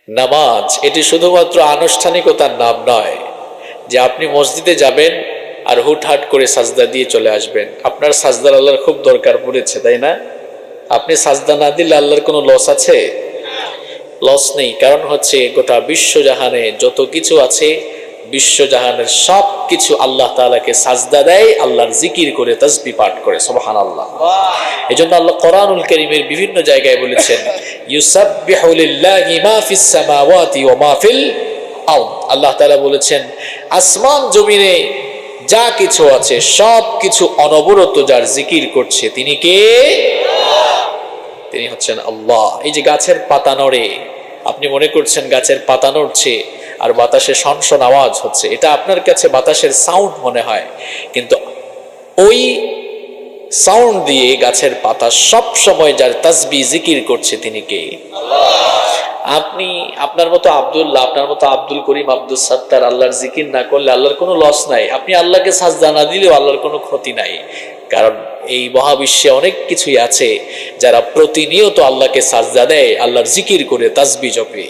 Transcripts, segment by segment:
নামাজ এটি শুধুমাত্র আনুষ্ঠানিকতার নাম নয় যে আপনি মসজিদে যাবেন আর হুটহাট করে সাজদা দিয়ে চলে আসবেন। আপনার সাজদার আল্লাহর খুব দরকার পড়েছে, তাই না? আপনি সাজদা না দিলে আল্লাহর কোনো লস আছে? লস নেই। কারণ হচ্ছে গোটা বিশ্বজাহানে যত কিছু আছে, বিশ্বজাহানের সব কিছু আল্লাহ তাআলাকে সাজদা দেয়, আল্লাহর জিকির করে, তাসবিহ পাঠ করে। সুবহানাল্লাহ। এজন্য আল্লাহ কোরআনুল কারীমের বিভিন্ন জায়গায় বলেছেন, ইউসাব্বিহু লিল্লাহি মা ফিস সামাওয়াতি ওয়া মা ফিল আরদ। আল্লাহ তাআলা বলেছেন, আসমান জমিনে যা কিছু আছে সব কিছু অনবরত যার জিকির করছে তিনি কে? তিনি হচ্ছেন আল্লাহ। এই যে গাছের পাতা নড়ে, আপনি মনে করছেন গাছের পাতা নড়ছে আর বাতাসে শনশন আওয়াজ হচ্ছে, এটা আপনার কাছে বাতাসের সাউন্ড মনে হয়, কিন্তু ওই সাউন্ড দিয়ে গাছের পাতা সব সময় যার তাসবিহ জিকির করছে তিনি কে? আপনি আপনার মতো আব্দুল্লাহ, আপনার মতো আব্দুল করিম, আব্দুল সাত্তার আল্লাহর জিকির না করলে আল্লাহর কোনো লস নাই। আপনি আল্লাহকে সাজদা না দিলেও আল্লাহর কোনো ক্ষতি নাই। কারণ এই মহাবিশ্বে অনেক কিছুই আছে যারা প্রতিনিয়ত আল্লাহকে সাজদা দেয়, আল্লাহর জিকির করে, তাসবিহ জপে।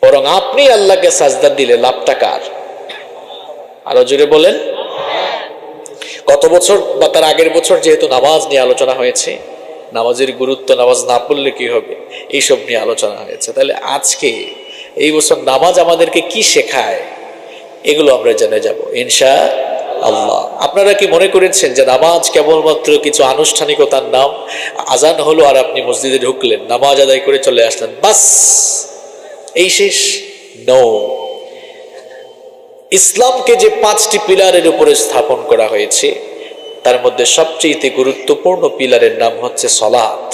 বরং আপনি আল্লাহকে সাজদা দিলে লাভটা কার? আরো জোরে বলেন। গত বছর বা তার আগের বছর যেহেতু নামাজ নিয়ে আলোচনা হয়েছে, নামাজের গুরুত্ব, নামাজ না পড়লে কি হবে, এইসব নিয়ে আলোচনা হয়েছে। তাহলে আজকে এই বছর নামাজ আমাদেরকে কি শেখায়, এগুলো আমরা জেনে যাব ইনশাআল্লাহ। আপনারা কি মনে করেছেন যে নামাজ কেবলমাত্র কিছু আনুষ্ঠানিকতার নাম? আজান হলো আর আপনি মসজিদে ঢুকলেন, নামাজ আদায় করে চলে আসলেন, বাস এই শেষ? নো। ইসলামকে যে 5টি পিলারের উপরে স্থাপন করা হয়েছে তার মধ্যে সবচেয়ে গুরুত্বপূর্ণ পিলারের নাম হচ্ছে সালাত।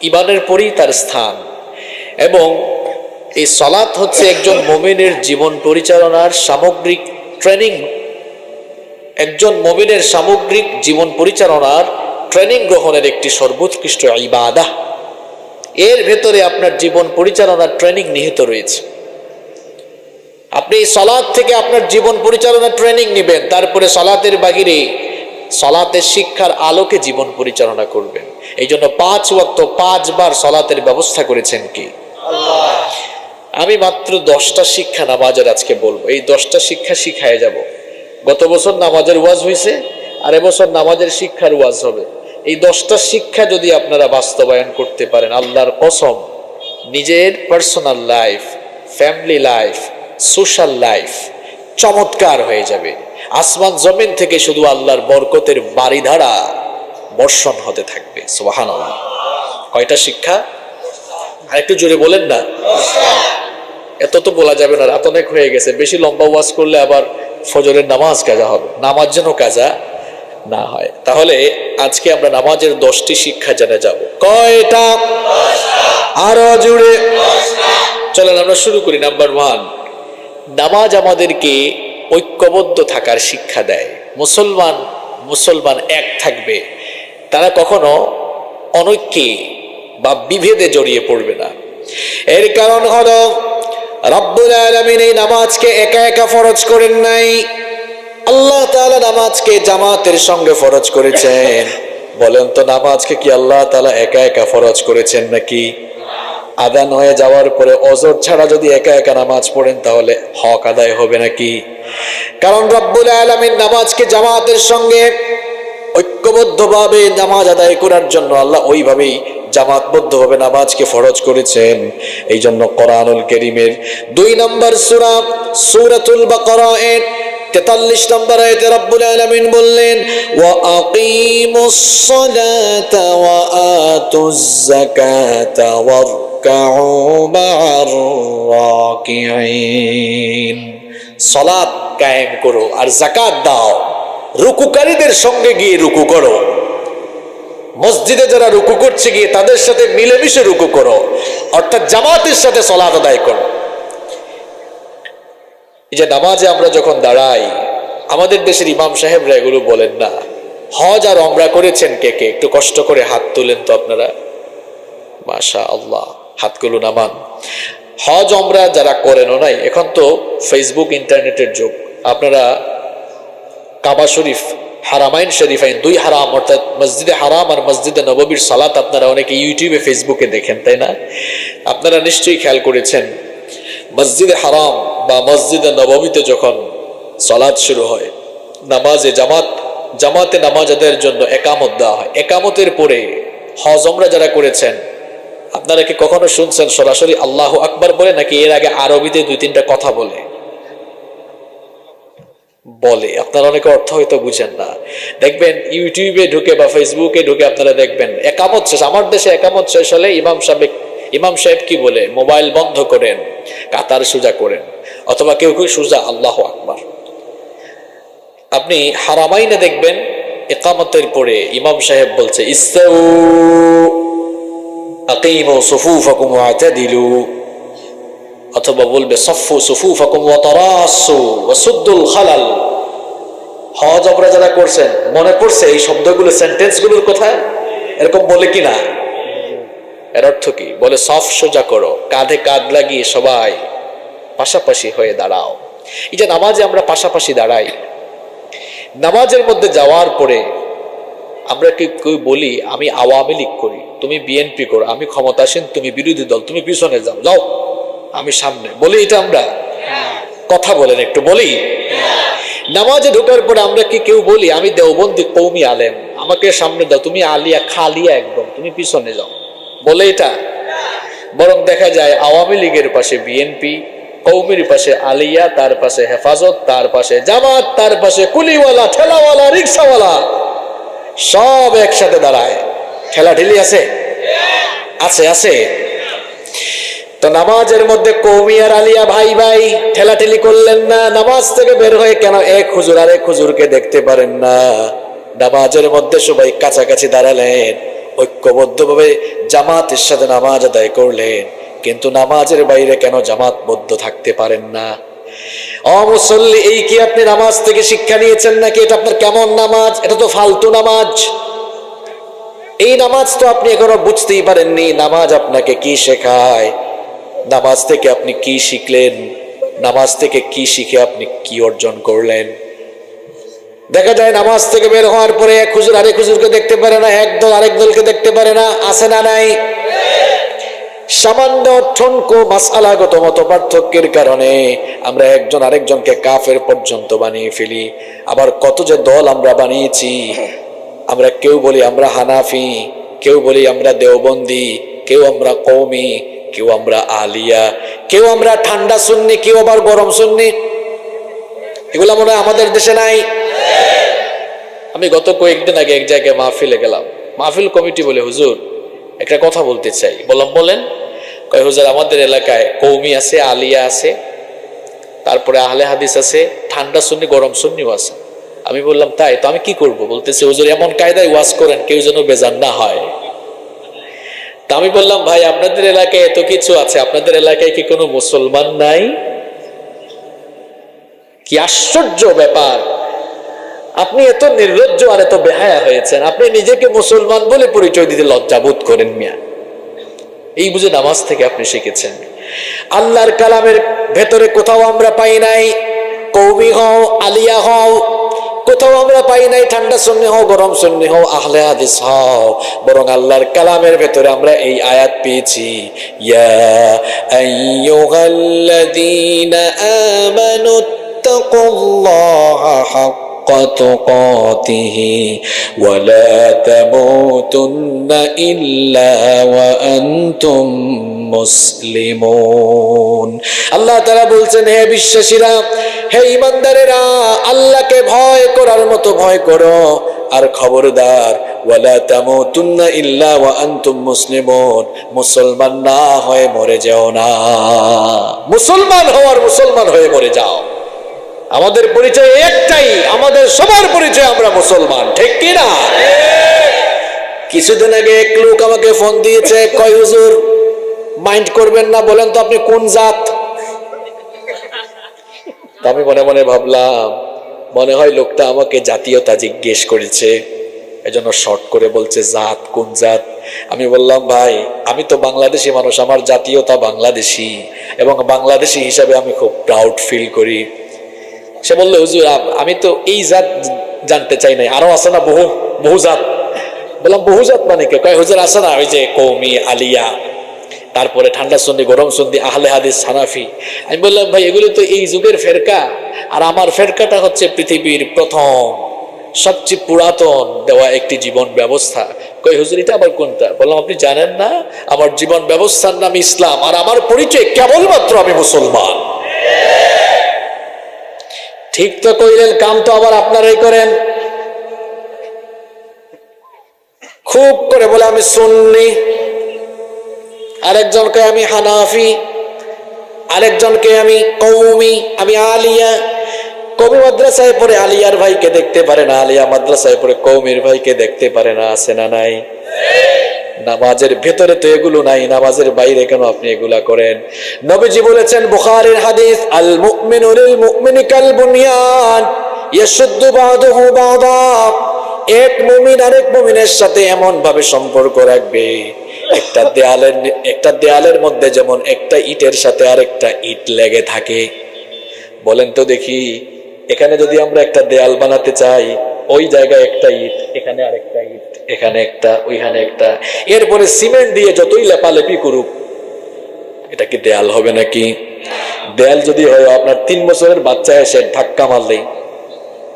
ঈমানের পরেই তার স্থান, এবং এই সালাত হচ্ছে একজন মুমিনের জীবন পরিচালনার সামগ্রিক ট্রেনিং। একজন মুমিনের সামগ্রিক জীবন পরিচালনার ট্রেনিং গ্রহণের একটি সর্বোৎকৃষ্ট ইবাদাহ। এর ভেতরে আপনার জীবন পরিচালনার ট্রেনিং নিহিত রয়েছে। আপনি সালাত থেকে আপনার জীবন পরিচালনার ট্রেনিং নেবেন, তারপরে সালাতের বাহিরে সালাতের শিক্ষার আলোকে জীবন পরিচালনা করবেন। এই জন্য 5 ওয়াক্ত 5 বার সালাতের ব্যবস্থা করেছেন কি আল্লাহ। আমি মাত্র 10টা শিক্ষা নামাজের আজকে বলবো, এই 10টা শিক্ষা শিখায় যাব। গত বছর নামাজের ওয়াজ হয়েছে, আর এবছর নামাজের শিক্ষার ওয়াজ হবে। এই 10টা শিক্ষা যদি আপনারা বাস্তবায়ন করতে পারেন, আল্লাহর কসম, নিজের personal life, family life, social life চমৎকার হয়ে যাবে। আসমান জমিন থেকে শুধু আল্লাহর বরকতের বারিধারা বর্ষণ হতে থাকবে। সুবহানাল্লাহ। কয়টা শিক্ষা? আর একটু জোরে বলেন না। এত তো বলা যাবে না, রাত অনেক হয়ে গেছে। বেশি লম্বা ওয়াজ করলে আবার ফজরের নামাজ কাজা হবে, নামাজ যেন কাজা না হয়। তাহলে আজকে আমরা নামাজের 10টি শিক্ষা জেনে যাব। কয়টা? আরো জোরে। চলেন আমরা শুরু করি। নাম্বার 1, নামাজ আমাদেরকে ঐক্যবদ্ধ থাকার শিক্ষা দেয়। মুসলমান এক থাকবে, তারা কখনো অনৈক্যে বা বিভেদে জড়িয়ে পড়বে না। এর কারণ হলো রব্বুল আলামিন এই নামাজকে একা একা ফরজ করেন নাই। আল্লাহ তাআলা নামাজকে জামাতের সঙ্গে ফরজ করেছেন। বলেন তো, নামাজকে কি আল্লাহ তাআলা একা একা ফরজ করেছেন নাকি? আদান হয়ে যাওয়ার পরে অজর ছাড়া যদি একা একা নামাজ পড়েন তাহলে হক আদায় হবে নাকি? কারণ রব্বুল আলামিন নামাজকে জামাতের সঙ্গে ঐক্যবদ্ধভাবে নামাজ আদায় করার জন্য আল্লাহ ওইভাবেই জামাতবদ্ধভাবে নামাজকে ফরজ করেছেন। এই জন্য কোরআনুল কারীমের 2 নম্বর সূরা সূরাতুল বাকারা 43 নম্বর আয়াতে রব্বুল আলামিন বললেন, ওয়া আকিমুস সালাতা ওয়া আতুজ যাকাতা ওয়ারকাউ মা'আর রাকিঈন। সালাত কায়েম করো আর যাকাত দাও, রুকুকারীদের সঙ্গে গিয়ে রুকু করো। মসজিদে যারা রুকু করছে গিয়ে তাদের সাথে মিলেমিশে রুকু করো, অর্থাৎ জামাতের সাথে সালাত আদায় করো। এই যে নামাজে আমরা যখন দাঁড়াই, আমাদের দেশের ইমাম সাহেবরা এগুলো বলেন না। হজ আর ওমরা করেছেন কে কে? একটু কষ্ট করে হাত তুলেন তো আপনারা। মাশাআল্লাহ, হাতগুলো নামান। হজ ওমরা যারা করেনও নাই, এখন তো ফেসবুক ইন্টারনেটের যুগ, আপনারা কাবা শরীফ হারামাইন শরীফাইন, দুই হারাম, অর্থাৎ মসজিদে হারাম আর মসজিদে নববীর সালাত আপনারা অনেকে ইউটিউবে ফেসবুকে দেখেন, তাই না? আপনারা নিশ্চয়ই খেয়াল করেছেন, মসজিদে হারাম বা মসজিদে নববীতে যখন সালাত শুরু হয়, নামাজে জামাতে নামাজ আদায়ের জন্য একামত দেওয়া হয়। একামতের পরে হজ ওমরা যারা করেছেন, আপনারা কি কখনো শুনছেন সরাসরি আল্লাহু আকবার বলে, নাকি এর আগে আরবিতে দুই তিনটা কথা বলে? আপনারা অনেকে অর্থ হয়তো বুঝেন না। দেখবেন ইউটিউবে ঢুকে বা ফেসবুকে ঢুকে আপনারা দেখবেন একামত শেষ, আমার দেশে একামত শেষ হলে ইমাম সাহেব কি বলে, মোবাইল বন্ধ করেন, কাতার সোজা করেন, অথবা কেউ কেউ সোজা আল্লাহু আকবার। আপনি হারামাইনে দেখবেন ইকামতের পরে ইমাম সাহেব বলছে ইস্তাউ আকিমু সুফুফাকুম ওয়াতাদিলু, অথবা বলবে সফু সুফুফাকুম ওয়া তারাসু ওয়া সুদ্দুল খালাল। হজ ওমরা যারা করছেন মনে পড়ছে এই শব্দগুলো, সেন্টেন্সগুলোর কথা এরকম বলে কিনা? এর অর্থ কি? বলে সফ সোজা করো, কাঁধে কাঁধ লাগিয়ে সবাই পাশাপাশি হয়ে দাঁড়াও। এই যে নামাজে আমরা পাশাপাশি দাঁড়াই, নামাজের মধ্যে যাওয়ার পরে আমরা কি কেউ বলি আমি আওয়ামী লীগ করি, তুমি বিএনপি করো, আমি ক্ষমতাসীন, তুমি বিরোধী দল, তুমি পিছনে যাও আমি সামনে, বলি এটা আমরা? কথা বলেন একটু, বলি? নামাজে ঢোকার পরে আমরা কি কেউ বলি আমি দেওবন্দি কৌমি আলেম, আমাকে সামনে দাও, তুমি আলিয়া খালিয়া একদম, তুমি পিছনে যাও, বলে এটা? বরং দেখা যায় আওয়ামী লীগের পাশে বিএনপি, কৌমির পাশে আলিয়া, তার পাশে হেফাজত, তার পাশে জামাত, তার পাশে কুলিওয়ালা, ঠেলাওয়ালা, রিক্সাওয়ালা, সব একসাথে দাঁড়ায়। ঠেলাঠেলি আছে? আছে। তো নামাজের মধ্যে কৌমি আর আলিয়া ভাই ভাই ঠেলাঠেলি করলেন না, নামাজ থেকে বের হয়ে কেন এক হুজুর আর এক হুজুরকে দেখতে পারেন না? নামাজের মধ্যে সবাই কাছাকাছি দাঁড়ালেন, ঐক্যবদ্ধভাবে জামাতের সাথে নামাজ আদায় করলেন, কিন্তু নামাজের বাইরে কেন জামাতবদ্ধ থাকতে পারেন না? মুসল্লি, এই কি আপনি নামাজ থেকে শিক্ষা নিয়েছেন নাকি? এটা আপনার কেমন নামাজ? এটা তো ফালতু নামাজ। এই নামাজ তো আপনি এখনো বুঝতেই পারেননি নামাজ আপনাকে কি শেখায়, নামাজ থেকে আপনি কি শিখলেন, নামাজ থেকে কি শিখে আপনি কি অর্জন করলেন। দেখা যায় নামাজ থেকে বের হওয়ার পরে এক হুজুর আরেক হুজুরকে দেখতে পারে না, এক দল আরেক দলকে দেখতে পারে না, আছে না নাই? সামান্য ঠনকো মাসআলাগত মত পার্থক্যের কারণে আমরা একজন আরেকজনকে কাফের পর্যন্ত বানিয়ে ফেলি। আবার কত যে দল আমরা বানিয়েছি, আমরা কেউ বলি আমরা হানাফি, কেউ বলি আমরা দেওবন্দি, কেউ আমরা কওমি, কেউ আমরা আলিয়া, কেউ আমরা ঠান্ডা সুন্নি, কেউ আবার গরম সুন্নি। এগুলা মনে হয় আমাদের দেশে নাই। আমি গত কয়েকদিন আগে এক জায়গায় মাহফিলে গেলাম, মাহফিল কমিটি বলে হুজুর একটা কথা বলতে চাই। বললাম বলেন। কয় হুজুর আমাদের এলাকায় কওমি আছে, আলিয়া আছে, তারপরে আহলে হাদিস আছে, ঠান্ডা সুন্নি গরম সুন্নিও আছে। আমি বললাম তাই তো আমি কি করব? বলতেছে হুজুর এমন কায়দায় ওয়াজ করেন কেউ যেন বেজান না হয়। তা আমি বললাম ভাই আপনাদের এলাকায় এত কিছু আছে, আপনাদের এলাকায় কি কোনো মুসলমান নাই? কি আশ্চর্য ব্যাপার, আপনি এত নির্লজ্জ আর এত বেহায়া হয়েছেন, আপনি নিজেকে মুসলমান বলে পরিচয় দিতে লজ্জা বোধ করেন মিয়া। এই বুঝে নামাজ থেকে আপনি শিখেছেন। আল্লাহর কালামের ভেতরে কোথাও আমরা পাই নাই কওমি হও, আলিয়া হও, কোথাও আমরা পাই নাই ঠান্ডা সুন্নি হও, গরম সুন্নি হও, আহলে হাদিস হও, বরং আল্লাহর কালামের ভেতরে আমরা এই আয়াত পেয়েছি, ইয়া আইয়ুহাল্লাযীনা আমানুত্তাকুল্লাহা হাক্কা তুকাতিহি ওয়া লা তামুতুন্না ইল্লা ওয়া আনতুম মুসলিমুন। আল্লাহ তাআলা বলছেন হে বিশ্বাসীরা, হে ঈমানদারেরা, আল্লাহকে ভয় করার মতো ভয় করো, আর খবরদার ওয়ালা তামুতুন্না ইল্লা ওয়া আনতুম মুসলিমুন, মুসলমান না হয়ে মরে যাও না। মুসলমান হওয়ার মুসলমান হয়ে মরে যাও। আমাদের পরিচয় একটাই, আমাদের সবার পরিচয় আমরা মুসলমান, ঠিক কি না? কিছুদিন আগে এক লোক আমাকে ফোন দিয়েছে, কয় হুজুর মাইন্ড করবেন না, বলেন তো আপনি কোন জাত? আমি মনে মনে ভাবলাম মনে হয় লোকটা আমাকে জাতীয়তা জিজ্ঞেস করেছে, এজন্য শর্ট করে বলছে জাত, কোন জাত? আমি বললাম ভাই আমি তো বাংলাদেশি মানুষ, আমার জাতীয়তা বাংলাদেশি, এবং বাংলাদেশি হিসাবে আমি খুব প্রাউড ফিল করি। সে বললো হুজুর আমি তো এই জাত জানতে চাই নাই, আরো আছে না বহুজাত? বললাম বহুজাত মানে কে? কয় হুজুর আছে না ওই যে কওমি, আলিয়া, তারপরে ঠান্ডা সুন্নি, গরম সুন্নি, আহলে হাদিস, হানাফি। আমি বললাম ভাই এগুলো তো এই যুগের ফেরকা, আর আমার ফেরকাটা হচ্ছে পৃথিবীর প্রথম সবচেয়ে পুরাতন দেওয়া একটি জীবন ব্যবস্থা। কই হুজুর এটা আবার কোনটা? বললাম আপনি জানেন না, আমার জীবন ব্যবস্থার নাম ইসলাম, আর আমার পরিচয় কেবলমাত্র আমি মুসলমান। ঠিক তো কইলেন, কাম তো আবার আপনারাই করেন। খুব করে বলে আমি সুন্নি, আরেকজনকে আমি হানাফি, আরেকজনকে আমি কওমি, আমি আলিয়া। কওমি মাদ্রাসায় পড়ে আলিয়ার ভাইকে দেখতে পারে না, আলিয়া মাদ্রাসায় পড়ে কওমির ভাইকে দেখতে পারে না। আছে না নাই? নামাজের ভেতরে তো এগুলো নাই, নামাজের বাইরে কেন আপনি এগুলা করেন? নবীজি বলেছেন বুখারীর হাদিস, আল মুমিনু লিল মুমিনি কাল বুনিয়ান ইয়াশুদ্দু বা'দুহু বা'দা। এক মুমিন আরেক মুমিনের সাথে এমন ভাবে সম্পর্ক রাখবে, একটা দেয়ালের মধ্যে যেমন একটা ইটের সাথে আরেকটা ইট লেগে থাকে। বলেন তো দেখি, এখানে যদি আমরা একটা দেয়াল বানাতে চাই, ওই জায়গায় একটা ইট, এখানে আরেকটা ইট, এখানে একটা, ওইখানে একটা, এরপরে সিমেন্ট দিয়ে যতই লেপালেপি করুক, এটা কি দেয়াল হবে নাকি? দেয়াল যদি হয় আপনার 3 বছরের বাচ্চা এসে ধাক্কা মারলেই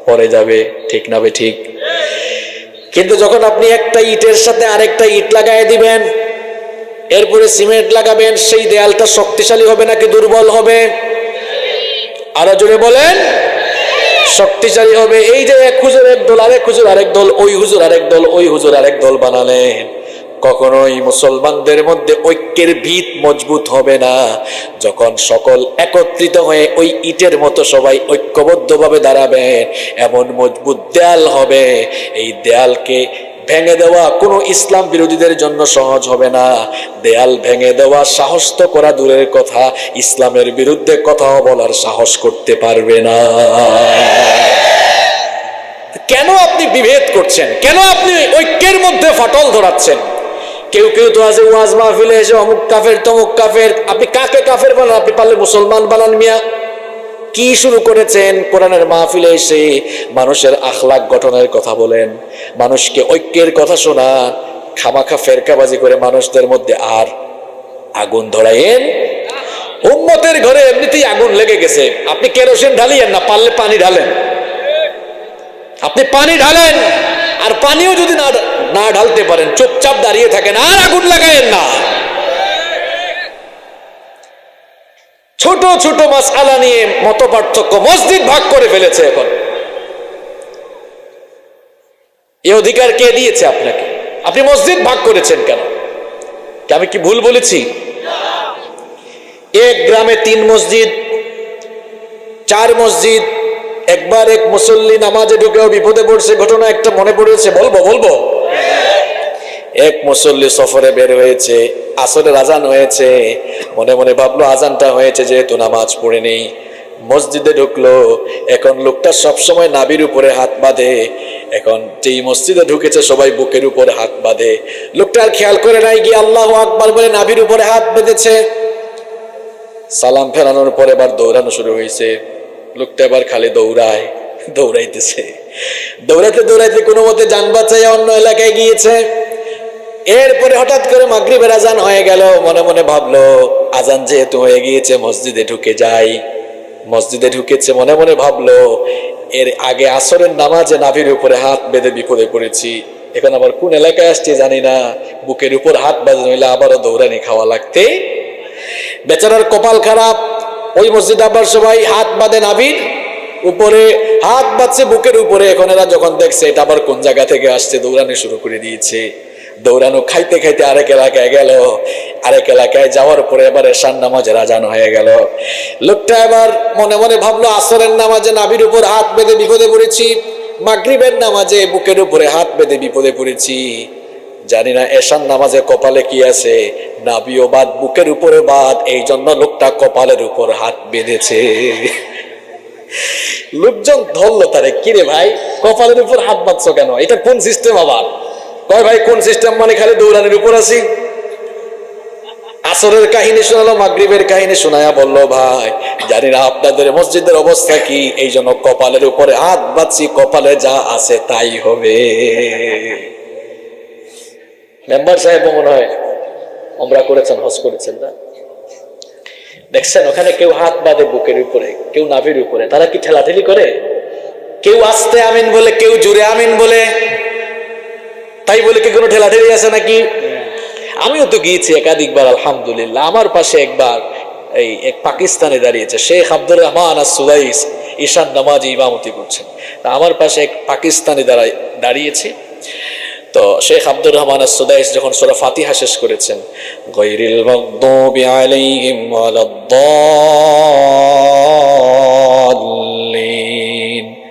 পড়ে যাবে, ঠিক না? ঠিক। কিন্তু যখন আপনি একটা ইটের সাথে আরেকটা ইট লাগাই দিবেন, এরপরে সিমেন্ট লাগাবেন, সেই দেয়ালটা শক্তিশালী হবে নাকি দুর্বল হবে? আরো জোরে বলেন। শক্তিশালী হবে। এই যে এক হুজুর এক দল, আরেক হুজুর আরেক দল, ওই হুজুর আরেক দল, ওই হুজুর আরেক দল বানালেন, কখনোই মুসলমানদের মধ্যে ঐক্যের ভিত মজবুত হবে না। যখন সকল একত্রিত হয়ে ওই ইটের মতো সবাই ঐক্যবদ্ধভাবে দাঁড়াবেন, এমন মজবুত দেয়াল হবে, এই দেয়ালকে ভেঙে দেওয়া কোনো ইসলাম বিরোধীদের জন্য সহজ হবে না। দেয়াল ভেঙে দেওয়া সাহস তো করা দূরের কথা, ইসলামের বিরুদ্ধে কথাও বলার সাহস করতে পারবে না। কেন আপনি বিভেদ করছেন? কেন আপনি ঐক্যের মধ্যে ফাটল ধরাচ্ছেন? কেউ কেউ তো আছে ওয়াজ মাহফিলে এসে অমুক কাফের তমুক কাফের। আপনি কাকে কাফের বানান? আপনি পারলে মুসলমান বানান মিয়া। কি শুরু করেছেন? কোরআনের মাহফিলে এসে মানুষের আখলাক গঠনের কথা বলেন, মানুষকে ঐক্যের কথা শোনান, খামাখা ফেরকাবাজি করে মানুষদের মধ্যে আর আগুন ধরাইয়েন। উম্মতের ঘরে এমনিতেই আগুন লেগে গেছে, আপনি কেরোসিন ঢালিয়েন না, পারলে পানি ঢালেন। আপনি পানি ঢালেন, আর পানিও যদি না ঢালতে পারেন, চুপচাপ দাঁড়িয়ে থাকেন, আর আগুন লাগায়েন না। ছোট ছোট মাসআলা নিয়ে মতপার্থক্য, মসজিদ ভাগ করে ফেলেছে এখন। এই অধিকার কে দিয়েছে আপনাকে? আপনি মসজিদ ভাগ করেছেন কেন? আমি কি ভুল বলেছি? এক গ্রামে 3 মসজিদ, 4 মসজিদ। একবার এক মুসল্লি নামাজে ঢুকেও বিপদে পড়ছে, ঘটনা একটা মনে পড়েছে, বলবো। এক মুসল্লি সফরে বের হয়েছে, আসরের আজান হয়েছে, মনে মনে ভাবলো আজানটা হয়েছে যেহেতু নামাজ পড়ে নেই, মসজিদে ঢুকলো। এখন লোকটা সবসময় নাভির উপরে হাত বাঁধে, এখন যেই মসজিদে ঢুকেছে সবাই বুকের উপরে হাত বাঁধে। লোকটা আর খেয়াল করে নাই, গিয়ে আল্লাহু আকবার বলে নাভির উপরে হাত বেঁধেছে। সালাম ফেরানোর পরে এবার দৌড়ানো শুরু হয়েছে। লোকটা এবার খালি দৌড়াইতেছে। দৌড়াইতে কোনো মতে যান বাঁচাইয়া অন্য এলাকায় গিয়েছে। এরপরে হঠাৎ করে মাগরিবের আজান হয়ে গেল, মনে মনে ভাবলো আজান যেহেতু হয়ে গিয়েছে মসজিদে ঢুকে যাই। মসজিদে ঢুকেছে, মনে মনে ভাবলো এর আগে আসরের নামাজে নাভির উপরে হাত বেঁধে বিপদে পড়েছি, এখন আবার কোন এলাকায় আসছে জানি না, বুকের উপর হাত বাঁধে নইলে আবারও দৌড়ানি খাওয়া লাগতে। বেচারার কপাল খারাপ। ওই মসজিদে আবার সবাই হাত বাঁধে নাভির উপরে, হাত বাঁধছে বুকের উপরে। এখন এরা যখন দেখছে এটা আবার কোন জায়গা থেকে আসছে, দৌড়ানি শুরু করে দিয়েছে। দৌড়ানো খাইতে খাইতে আরেক এলাকায় গেল। আরেক এলাকায় যাওয়ার পরে এবার এশার নামাজের আজান হয়ে গেল। লোকটা এবার মনে মনে ভাবলো আসরের নামাজে নাভির উপর হাত বেঁধে বিপদে পড়েছি, মাগরিবের নামাজে বুকের উপরে হাত বেঁধে বিপদে পড়েছি, জানি না এশার নামাজে কপালে কি আছে, নাভিও বাদ বুকের উপরে বাদ, এই জন্য লোকটা কপালের উপর হাত বেঁধেছে। লোকজন ধরলো তারে, কিরে ভাই কপালের উপর হাত বাঁধছো কেন? এটা কোন সিস্টেম? আবার কয় ভাই কোন সিস্টেম? মানে খালি দৌড়ানির উপর আছি। আসরের কাহিনী শোনালো, মাগরিবের কাহিনী শোনায়া বলল, ভাই জানি না আপনাদের মসজিদের অবস্থা কি, এই জন্য কপালের উপরে হাত বাঁধছি, কপালে যা আছে তাই হবে। মেম্বার সাহেব মনে হয় ওমরা করেছেন, হজ করেছেন না? দেখছেন ওখানে কেউ হাত বাঁধে বুকের উপরে, কেউ নাভির উপরে। তারা কি ঠেলাঠেলি করে? কেউ আস্তে আমিন বলে, কেউ জোরে আমিন বলে। তাই বলে কি কোনো ঠেলাঠেলি আছে নাকি? আমিও তো গিয়েছি একাধিকবার, আলহামদুলিল্লাহ। আমার পাশে একবার এই এক পাকিস্তানে দাঁড়িয়েছে, শেখ আব্দুর রহমান আস-সুদাইস, ঈশান নামাজি ইমামতি করছেন। আমার পাশে এক পাকিস্তানি দাঁড়িয়েছে। তো শেখ আব্দুর রহমান আস-সুদাইস যখন সূরা ফাতিহা শেষ করেছেন, গায়রিল মাগদুবি আলাইহিম ওয়ালাদ-দাল্লিন,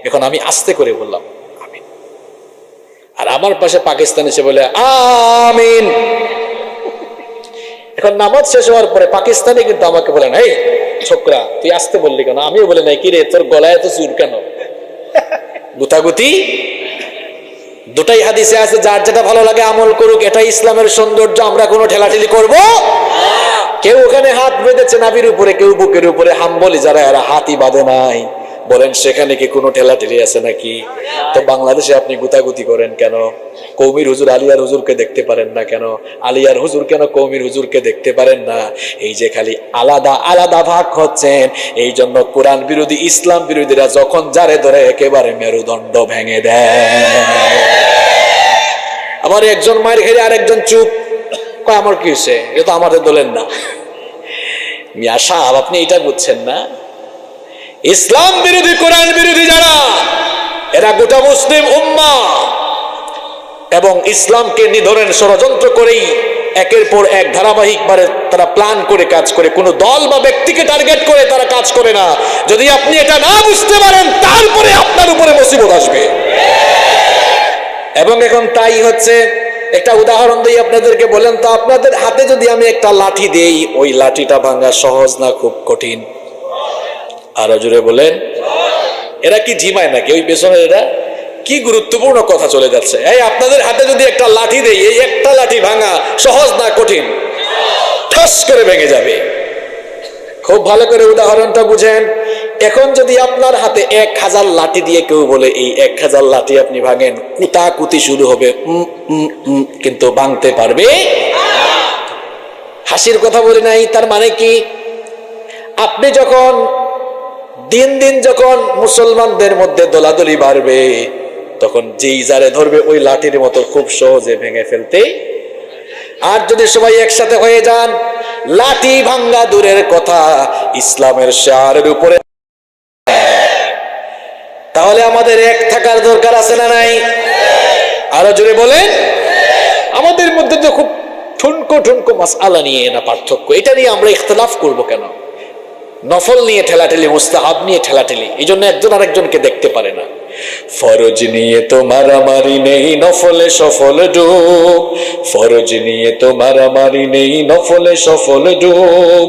এখন আমি আস্তে করে বললাম আমিন, আর আমার পাশে পাকিস্তানি এসে বলে আমিন। এখন নামাজ শেষ হওয়ার পরে পাকিস্তানি কিন্তু আমাকে বলেন, এই ছোকরা তুই আসতে বললি কেন? আমিও বলে নাই, কি রে তোর গলায় এত চুর কেন? গুতাগুতি। দুটাই হাদিসে আছে, যার যেটা ভালো লাগে আমল করুক, এটাই ইসলামের সৌন্দর্য। আমরা কোনো ঠেলাঠেলি করব? কেউ ওখানে হাত বেঁধেছে নাভির উপরে, কেউ বুকের উপরে। হাম্বলি যারা, এরা হাতই বাঁধে নাই। বলেন সেখানে কি কোনো ঠেলাঠেলি আছে নাকি? তো বাংলাদেশে আপনি গুতাগুতি করেন কেন? কৌমির হুজুর আলিয়ার হুজুরকে দেখতে পারেন না কেন? আলিয়ার হুজুর কেন কৌমির হুজুরকে দেখতে পারেন না? এই যে খালি আলাদা আলাদা ভাগ হচ্ছেন, এই জন্য কোরআন বিরোধী, ইসলাম বিরোধীরা যখন যারে ধরে একেবারে মেরুদণ্ড ভেঙে দেয়। আমার একজন মায়ের ঘেরে আরেকজন চুপ, কয় আমার কি হয়েছে, এটা তো আমাদের দলের না। মিয়া সাহেব আপনি এটা বুঝছেন না? ইসলাম বিরোধী, কোরআন বিরোধী যারা, এরা গোটা মুসলিম উম্মাহ এবং ইসলামকে নিধনের ষড়যন্ত্র করেই একের পর এক ধারাবাহিকভাবে তারা প্ল্যান করে কাজ করে। কোনো দল বা ব্যক্তিকে টার্গেট করে তারা কাজ করে না। যদি আপনি এটা না বুঝতে পারেন, তারপরে আপনার উপরে মুসিবত আসবে। এবং এখন তাই হচ্ছে। একটা উদাহরণ দিই আপনাদেরকে, বলেন তো আপনাদের হাতে যদি আমি একটা লাঠি দেই, ওই লাঠিটা ভাঙা সহজ না খুব কঠিন? আরো জোরে বলেন। এরা কি ঝিমায় নাকি ওই পেছনে? এরা কি গুরুত্বপূর্ণ কথা চলে যাচ্ছে। এই আপনাদের হাতে যদি একটা লাঠি দেই, এই একটা লাঠি ভাঙা সহজ না কঠিন? ঠাস করে ভেঙে যাবে। খুব ভালো করে উদাহরণটা বুঝেন। এখন যদি আপনার হাতে 1000 লাঠি দিয়ে কেউ বলে এই 1000 লাঠি আপনি ভাঙেন, কুতাকুতি শুরু হবে, কিন্তু ভাঙতে পারবে? হাসির কথা বলি নাই। তার মানে কি, আপনি যখন দিন দিন যখন মুসলমানদের মধ্যে দলাদলি বাড়বে, তখন যেই যারে ধরবে ওই লাঠির মতো খুব সহজে ভেঙে ফেলতে। আর যদি সবাই একসাথে হয়ে যান, লাঠি ভাঙ্গা দূরের কথা, ইসলামের শিয়ারের উপরে, তাহলে আমাদের এক থাকার দরকার আছে না নাই? আরো জোরে বলেন। আমাদের মধ্যে তো খুব ঠুনকো ঠুনকো মাসআলা নিয়ে না পার্থক্য, এটা নিয়ে আমরা ইখতিলাফ করব কেন? নফল নিয়ে ঠেলাঠেলি, মুস্তাহাব নিয়ে ঠেলাঠেলি, এই জন্য একজন আরেকজনকে দেখতে পারে না। ফরজ নিয়ে তো মারামারি নেই, নফলে সফল ডুব। ফরজ নিয়ে তো মারামারি নেই, নফলে সফল ডুব।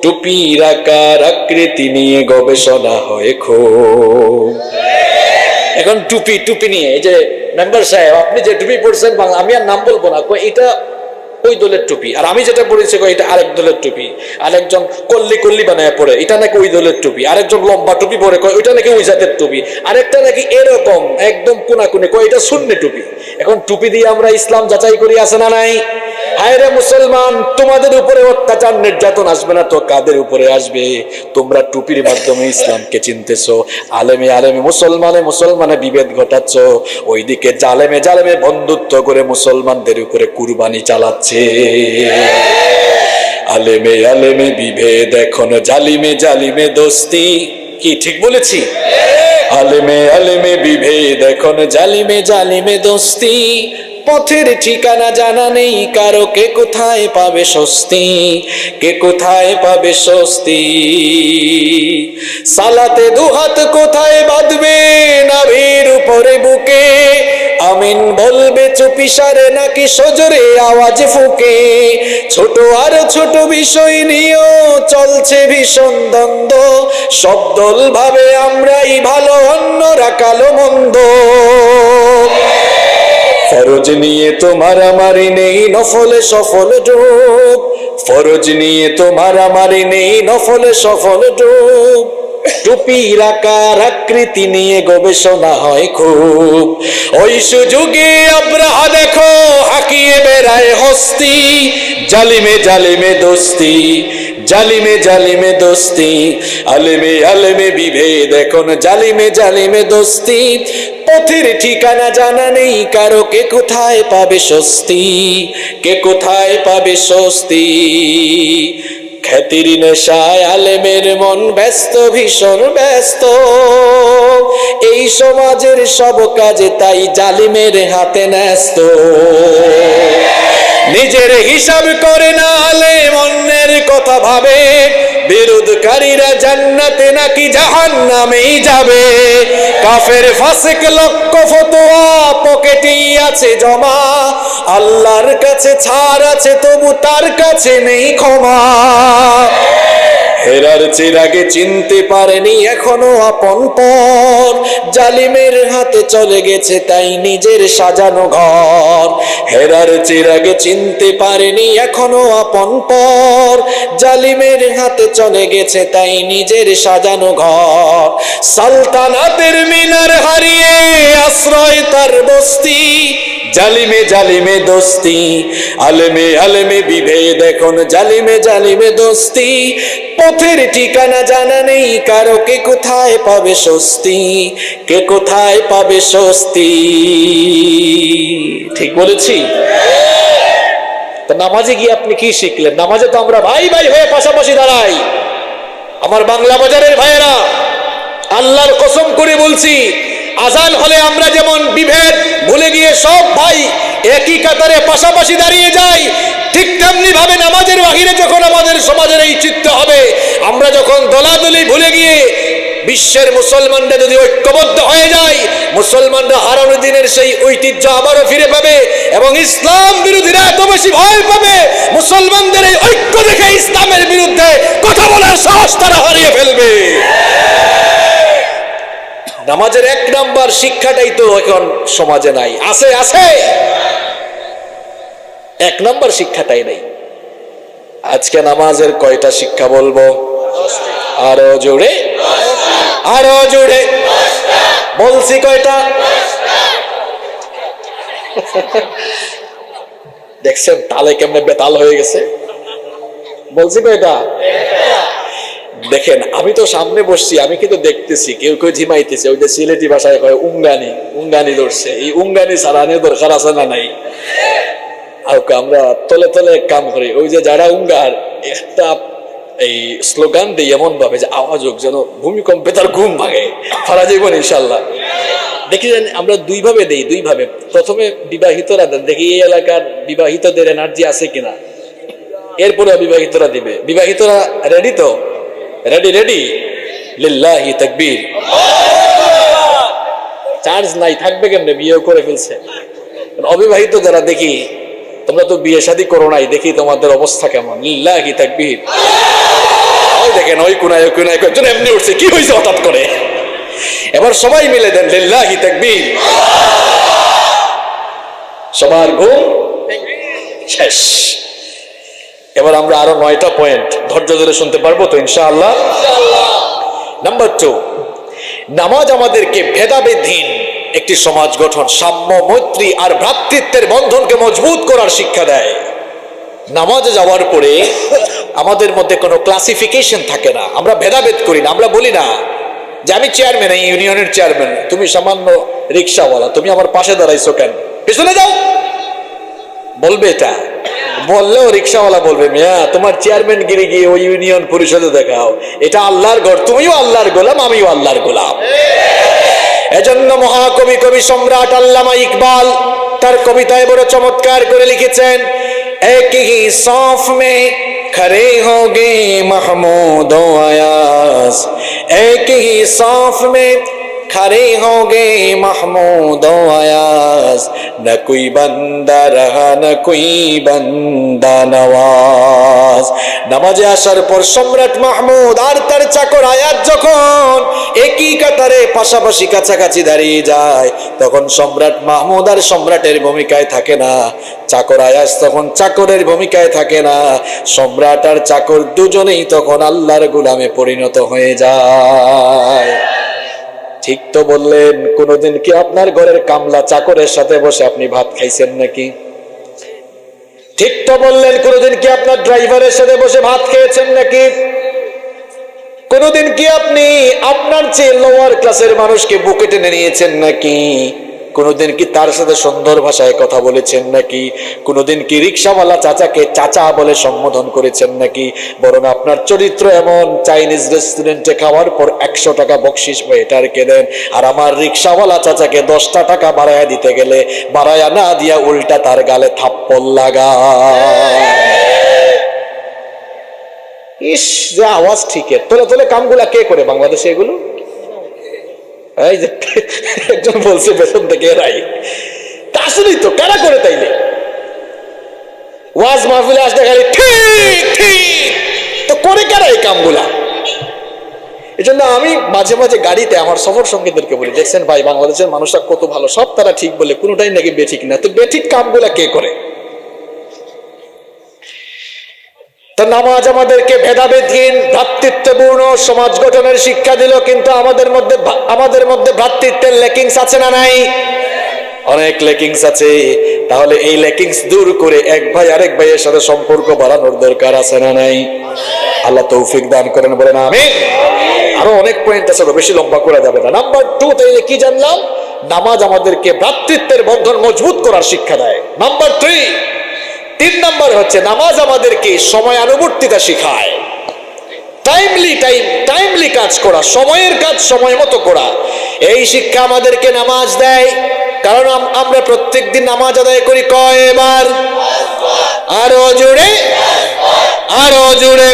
টুপির আকার আকৃতি নিয়ে গবেষণা হয় খুব। এখন টুপি নিয়ে, এই যে মেম্বার সাহেব আপনি যে টুপি পড়ছেন, আমি আর নাম বলবো না, এটা ওই দলের টুপি। আর আমি যেটা পড়েছি এটা আরেক দলের টুপি। আরেকজন কল্লি বানায় পড়ে, এটা নাকি ওই দলের টুপি। আরেকজন লম্বা টুপি পরে, ওইটা নাকি ওই জাতের টুপি। আরেকটা নাকি এরকম একদম কোনাকুনি, এটা সুন্নি টুপি। এখন টুপি দিয়ে আমরা ইসলাম যাচাই করি, আছে না নাই? হায় রে মুসলমান, তোমাদের উপরে অত্যাচার নির্যাতন আসবে না তো কাদের উপরে আসবে? তোমরা টুপির মাধ্যমে ইসলামকে চিনতেছো, আলেমে মুসলমানে বিভেদ ঘটাচ্ছ, ওইদিকে জালেমে বন্ধুত্ব করে মুসলমানদের উপরে কুরবানি চালাচ্ছে। আলেমে বিভেদ, এখন জালিমে দোস্তি। কি ঠিক বলেছি? আলেমে বিভেদ, এখন জালিমে দোস্তি। পথের ঠিকানা জানা নেই কারো, কে কোথায় পাবে স্বস্তি। সালাতে দুহাত কোথায় বাঁধবে, নাভির উপরে বুকে। আমিন বলবে চুপিসারে নাকি সজোরে আওয়াজ ফুঁকে। ছোট আর ছোট বিষয় নিয়েও চলছে ভীষণ দ্বন্দ্ব। সব দল ভাবে আমরাই ভালো, অন্যরা কালো মন্দ। ফরজ নিয়ে তো মারামারি নেই, নফলে সফল ডুব। ফরজ নিয়ে তো মারামারি নেই, নফলে সফল ডুব। টুপির আকার আকৃতি নিয়ে গবেষণা হয় খুব। ওই সুযোগে আব্রাহা দেখো হাকিয়ে বেড়ায় হস্তি। জালিমে জালিমে দোস্তি, জালিমে জালিমে দোস্তি, আলেমে আলেমে বিভেদ এখন জালিমে জালিমে দোস্তি। পথের ঠিকানা জানা নেই কারো, কে কোথায় পাবে স্বস্তি, কে কোথায় পাবে স্বস্তি। খ্যাতির নেশায় আলেমের মন ব্যস্ত, ভীষণ ব্যস্ত। এই সমাজের সব কাজে তাই জালিমের হাতে ন্যস্ত। নিজের হিসাব করে না আলেম, অন্যের কথা ভাবে। বিরোধকারীরা জান্নাতে নাকি জাহান্নামেই যাবে। কাফের ফাসিক লক্ষ ফতোয়া পকেটেই আছে জমা। আল্লাহর কাছে ছাড় আছে তবু তার কাছে নেই ক্ষমা। হেরার চিরাগে চিনতে পারেনি এখনো আপন পর। জালিমের হাতে চলে গেছে তাই নিজের সাজানো ঘর। হেরার চিরাগে চিনতে পারেনি এখনো আপন পর। জালিমের হাতে চলে গেছে তাই নিজের সাজানো ঘর। সালতানাতের মিনার হারিয়ে আশ্রয় তার বস্তি। জালিমে জালিমে দোস্তি, আলেমে আলেমে বিভেদ এখন জালিমে জালিমে দোস্তি। পথের ঠিকানা জানা নেই কারো, কে কোথায় পাবে স্বস্তি, কে কোথায় পাবে স্বস্তি। ঠিক বলেছি? তা নামাজে গিয়ে আপনি কি শিখলেন? নামাজে তো আমরা ভাই ভাই হয়ে পাশাপাশি দাঁড়াই। আমার বাংলা বাজারের ভাইয়েরা, আল্লাহর কসম করে বলছি, আজান হলে আমরা যেমন বিভেদ ভুলে গিয়ে সব ভাই একই কাতারে পাশাপাশি দাঁড়িয়ে যাই, ঠিক তেমনি ভাবে নামাজের বাহিরে যখন আমাদের সমাজের এই চিত্র হবে, আমরা যখন দলাদলি ভুলে গিয়ে বিশ্বের মুসলমানরা যদি ঐক্যবদ্ধ হয়ে যায়, মুসলমানরা হারানো দিনের সেই ঐতিহ্য আবারও ফিরে পাবে এবং ইসলাম বিরোধীরা এত বেশি ভয় পাবে, মুসলমানদের এই ঐক্য দেখে ইসলামের বিরুদ্ধে কথা বলার সাহস তারা হারিয়ে ফেলবে। নামাজের এক নাম্বার শিক্ষাটাই তো এখন সমাজে নাই। আছে আছে, এক নাম্বার শিক্ষাটাই নাই। আজকে নামাজের কয়টা শিক্ষা বলবো? আরো জোরে, আরো জোরে বলছি কয়টা? দেখছেন তালে কেমনে বেতাল হয়ে গেছে? বলছি কয়টা? দেখেন, আমি তো সামনে বসছি, আমি কিন্তু দেখতেছি কেউ কেউ ঝিমাইতেছে। ওই যে সিলেটি ভাষায় কয় উঙ্গানি, উঙ্গানি ধরছে। এই উঙ্গানি সারানোর দরকার আছে না নাই? আমরা তলে তলে কাম করি। ওই যে যারা উঙ্গার একটা এই স্লোগান দিই এমন ভাবে যে আওয়াজ হোক যেন ভূমিকম্পে তার ঘুম ভাঙে। ফারা যাইবেন ইনশাল্লাহ। দেখি আমরা দুই ভাবে দেই, দুই ভাবে। প্রথমে বিবাহিতরা দেন, দেখি এই এলাকার বিবাহিতদের এনার্জি আছে কিনা, এরপরে অবিবাহিতরা দিবে। বিবাহিতরা রেডি তো? রেডি রেডি, লিল্লাহি তাকবীর। চার্জ নাই, থাকবে কেমনে? বিয়ে করে ফেলছে। অবিবাহিত যারা, দেখি তোমরা তো বিয়ে শাদী করো নাই, দেখি তোমাদের অবস্থা কেমন। লিল্লাহি তাকবীর। ওই দেখেন ওই কোনায় ওই কোনায় একজন এমনি উঠছে, কি হয়েছে হঠাৎ করে? এবার সবাই মিলে দেন লিল্লাহি তাকবীর। সবার ঘুম শেষ। এবার আমরা আরো 9টা পয়েন্ট ধৈর্য ধরে শুনতে পারবো তো ইনশাআল্লাহ? নাম্বার 2, নামাজ আমাদেরকে ভেদাভেদহীন একটি সমাজ গঠন, সাম্য, মৈত্রী আর ভ্রাতৃত্বের বন্ধনকে মজবুত করার শিক্ষা দেয়। নামাজে যাওয়ার পরে আমাদের মধ্যে কোনো ক্লাসিফিকেশন থাকে না, আমরা ভেদাভেদ করি না। আমরা বলি না যে আমি চেয়ারম্যান, এই ইউনিয়নের চেয়ারম্যান, তুমি সামান্য রিক্সাওয়ালা, তুমি আমার পাশে দাঁড়াইছো কেন, পিছনে যাও। বলবে এটা? বললেও রিক্সাওয়ালা বলবে, মিয়া তোমার চেয়ারম্যান গিরি গিয়ে ওই ইউনিয়ন পরিষদে দেখাও, এটা আল্লাহর ঘর, তুমিও আল্লাহর গোলাম, আমিও আল্লাহর গোলাম। এজন্য মহাকবি কবি সম্রাট আল্লামা ইকবাল তার কবিতায় বড় চমৎকার করে লিখেছেন, এক হি সফ মে খড়ে হোগে মাহমুদ ও আয়াজ, এক হি সফ মে खड़े हो गए महमूद अयाज, न कोई बंदा रहा न कोई बंदा नवाज। নামাজে আসার পর সম্রাট মাহমুদ আর তার চাকর আয়াজ যখন একই কাতারে পাশাপাশি কাছাকাছি দাঁড়িয়ে যায়, তখন সম্রাট মাহমুদ আর সম্রাটের ভূমিকায় থাকে না, চাকর আয়াজ তখন চাকরের ভূমিকায় থাকে না, সম্রাট আর চাকর দুজনেই তখন আল্লাহর গোলামে পরিণত হয়ে যায়। ঠিক তো বললেন। কোনদিন কি আপনার ঘরের কামলা চাকরের সাথে বসে আপনি ভাত খাইছেন নাকি? ঠিক তো বললেন। কোনদিন কি আপনার ড্রাইভারের সাথে বসে ভাত খেয়েছেন নাকি? কোনদিন কি আপনি আপনার চেয়ে লোয়ার ক্লাসের মানুষকে বুকে টেনে নিয়েছেন নাকি? কোনদিন কি তার সাথে সুন্দর ভাষায় কথা বলেছেন নাকি? কোনদিন কি রিকশাওয়ালা চাচাকে চাচা বলে সম্বোধন করেছেন নাকি? বরং আপনার চরিত্র এমন, চাইনিজ রেস্টুরেন্টে খাওয়ার পর 100 টাকা বকশিশ ওয়েটারকে দেন, আর আমার রিকশাওয়ালা চাচাকে 10টা টাকা বাড়ায়া দিতে গেলে বাড়ায়া না দিয়া উল্টা তার গালে থাপ্পড় লাগায়। ইস, যে আওয়াজ ঠিকের তোলে তোলে কামগুলা কে করে বাংলাদেশে এগুলো? এই যে একজন বলছে বেতন থেকে এরাই, তা আসলেই তো কারা করে তাইলে? ওয়াজ মাহফিলে আসতে খালি ঠিক ঠিক তো করে কারা এই কামগুলা? এই জন্য আমি মাঝে মাঝে গাড়িতে আমার সফর সঙ্গীদেরকে বলি, দেখছেন ভাই বাংলাদেশের মানুষরা কত ভালো, সব তারা ঠিক বলে, কোনোটাই নাকি বেঠিক না। তো বেঠিক কামগুলা কে করে? তো নামাজ আমাদেরকে ভেদাভেদহীন ভ্রাতৃত্বপূর্ণ সমাজ গঠনের শিক্ষা দিল, কিন্তু আমাদের মধ্যে ভ্রাতৃত্বের লেকিংস আছে না নাই? অনেক লেকিংস আছে। তাহলে এই লেকিংস দূর করে এক ভাই আরেক ভাইয়ের সাথে সম্পর্ক বাড়ানোর দরকার আছে না নাই? আল্লাহ তৌফিক দান করেন, বলেন আমিন। আরো অনেক পয়েন্ট আছে, বেশি লম্বা করা যাবে না। নাম্বার 2 তাইলে কি জানলাম? নামাজ আমাদেরকে ভ্রাতৃত্বের বন্ধন মজবুত করার শিক্ষা দেয়। নাম্বার 3 নাম্বার হচ্ছে নামাজ আমাদেরকে সময়ানুবর্তিতা শিখায়। টাইমলি কাজ করা, সময়ের কাজ সময় মতো করা, এই শিক্ষা আমাদেরকে নামাজ দেয়। কারণ আমরা প্রত্যেকদিন নামাজ আদায় করি কয়বার? আরো জোরে, আরো জোরে।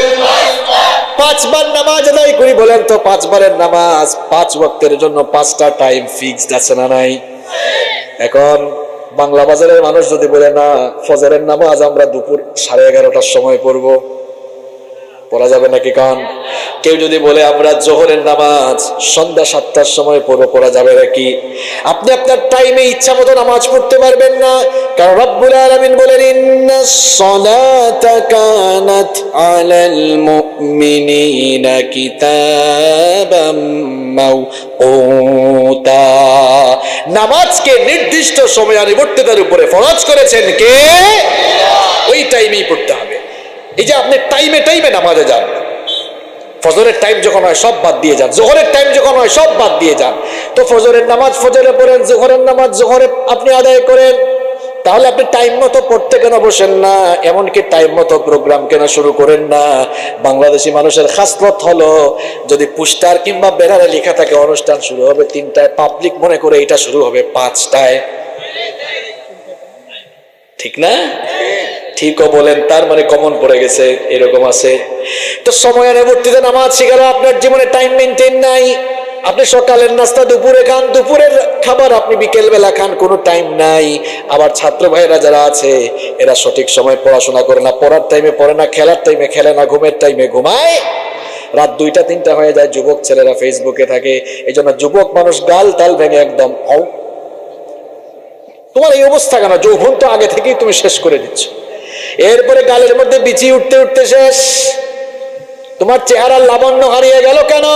5 বার নামাজ আদায় করি। বলেন তো 5 বারের নামাজ 5 ওয়াক্তের জন্য 5টা টাইম ফিক্সড আছে না নাই? এখন বাংলা বাজারের মানুষ যদি বলে না ফজরের নামাজ আমরা দুপুর 11:30টার সময় পড়বো, পড়া যাবে নাকি? কারণ কেউ যদি বলে আমরা জোহরের নামাজ সন্ধ্যা 7টার সময় পড়বো, পড়া যাবে নাকি? আপনি আপনার টাইমে ইচ্ছা মতো নামাজ পড়তে পারবেন না, কারণ রব্বুল আলামিন বলেন ইন্নাস সালাতা কানাত আলাল মুমিনিনা কিতাবাম মাওকুতা। নামাজকে নির্দিষ্ট সময়ানুবর্তিতার উপরে ফরজ করেছেন কে? ওই টাইমেই পড়তে হবে। এই যে আপনি টাইমে নামাজে যান, ফজরের টাইম যখন হয় সব বাদ দিয়ে যান, জোহরের টাইম যখন হয় সব বাদ দিয়ে যান। তো ফজরের নামাজ ফজরে পড়েন, জোহরের নামাজ জোহরে আপনি আদায় করেন। তাহলে আপনি টাইম মতো পড়তে কেন বসেন না? এমনকি টাইম মতো প্রোগ্রাম কেন শুরু করেন না? বাংলাদেশি মানুষের খাসলত হলো, যদি পোস্টার কিংবা ব্যানারে লেখা থাকে অনুষ্ঠান শুরু হবে 3টায়, পাবলিক মনে করে এটা শুরু হবে 5টায়। ঠিক না? ঠিকও বলেন, তার মানে কমন পড়ে গেছে, এরকম আছে। তো সময়ানুবর্তিতা নামাজ শিখালো। আপনার জীবনে টাইম মেনটেন নাই। আপনি সকালের নাস্তা দুপুরে খান, দুপুরের খাবার আপনি বিকেল বেলা খান, কোনো টাইম নাই। আবার ছাত্র ভাইরা যারা আছে এরা সঠিক সময় পড়াশোনা করে না, পড়ার টাইমে পড়ে না, খেলার টাইমে খেলে না, ঘুমের টাইমে ঘুমায়, রাত 2টা 3টা হয়ে যায়। যুবক ছেলেরা ফেসবুকে থাকে। এই জন্য যুবক মানুষ গাল তাল ভেঙে একদম তোমার এই অবস্থা কেন? যৌবন তো আগে থেকেই তুমি শেষ করে দিচ্ছ। এরপরে গালের মধ্যে বিচি উঠতে উঠতে শেষ। তোমার চেহারার লাবণ্য হারিয়ে গেল কেন?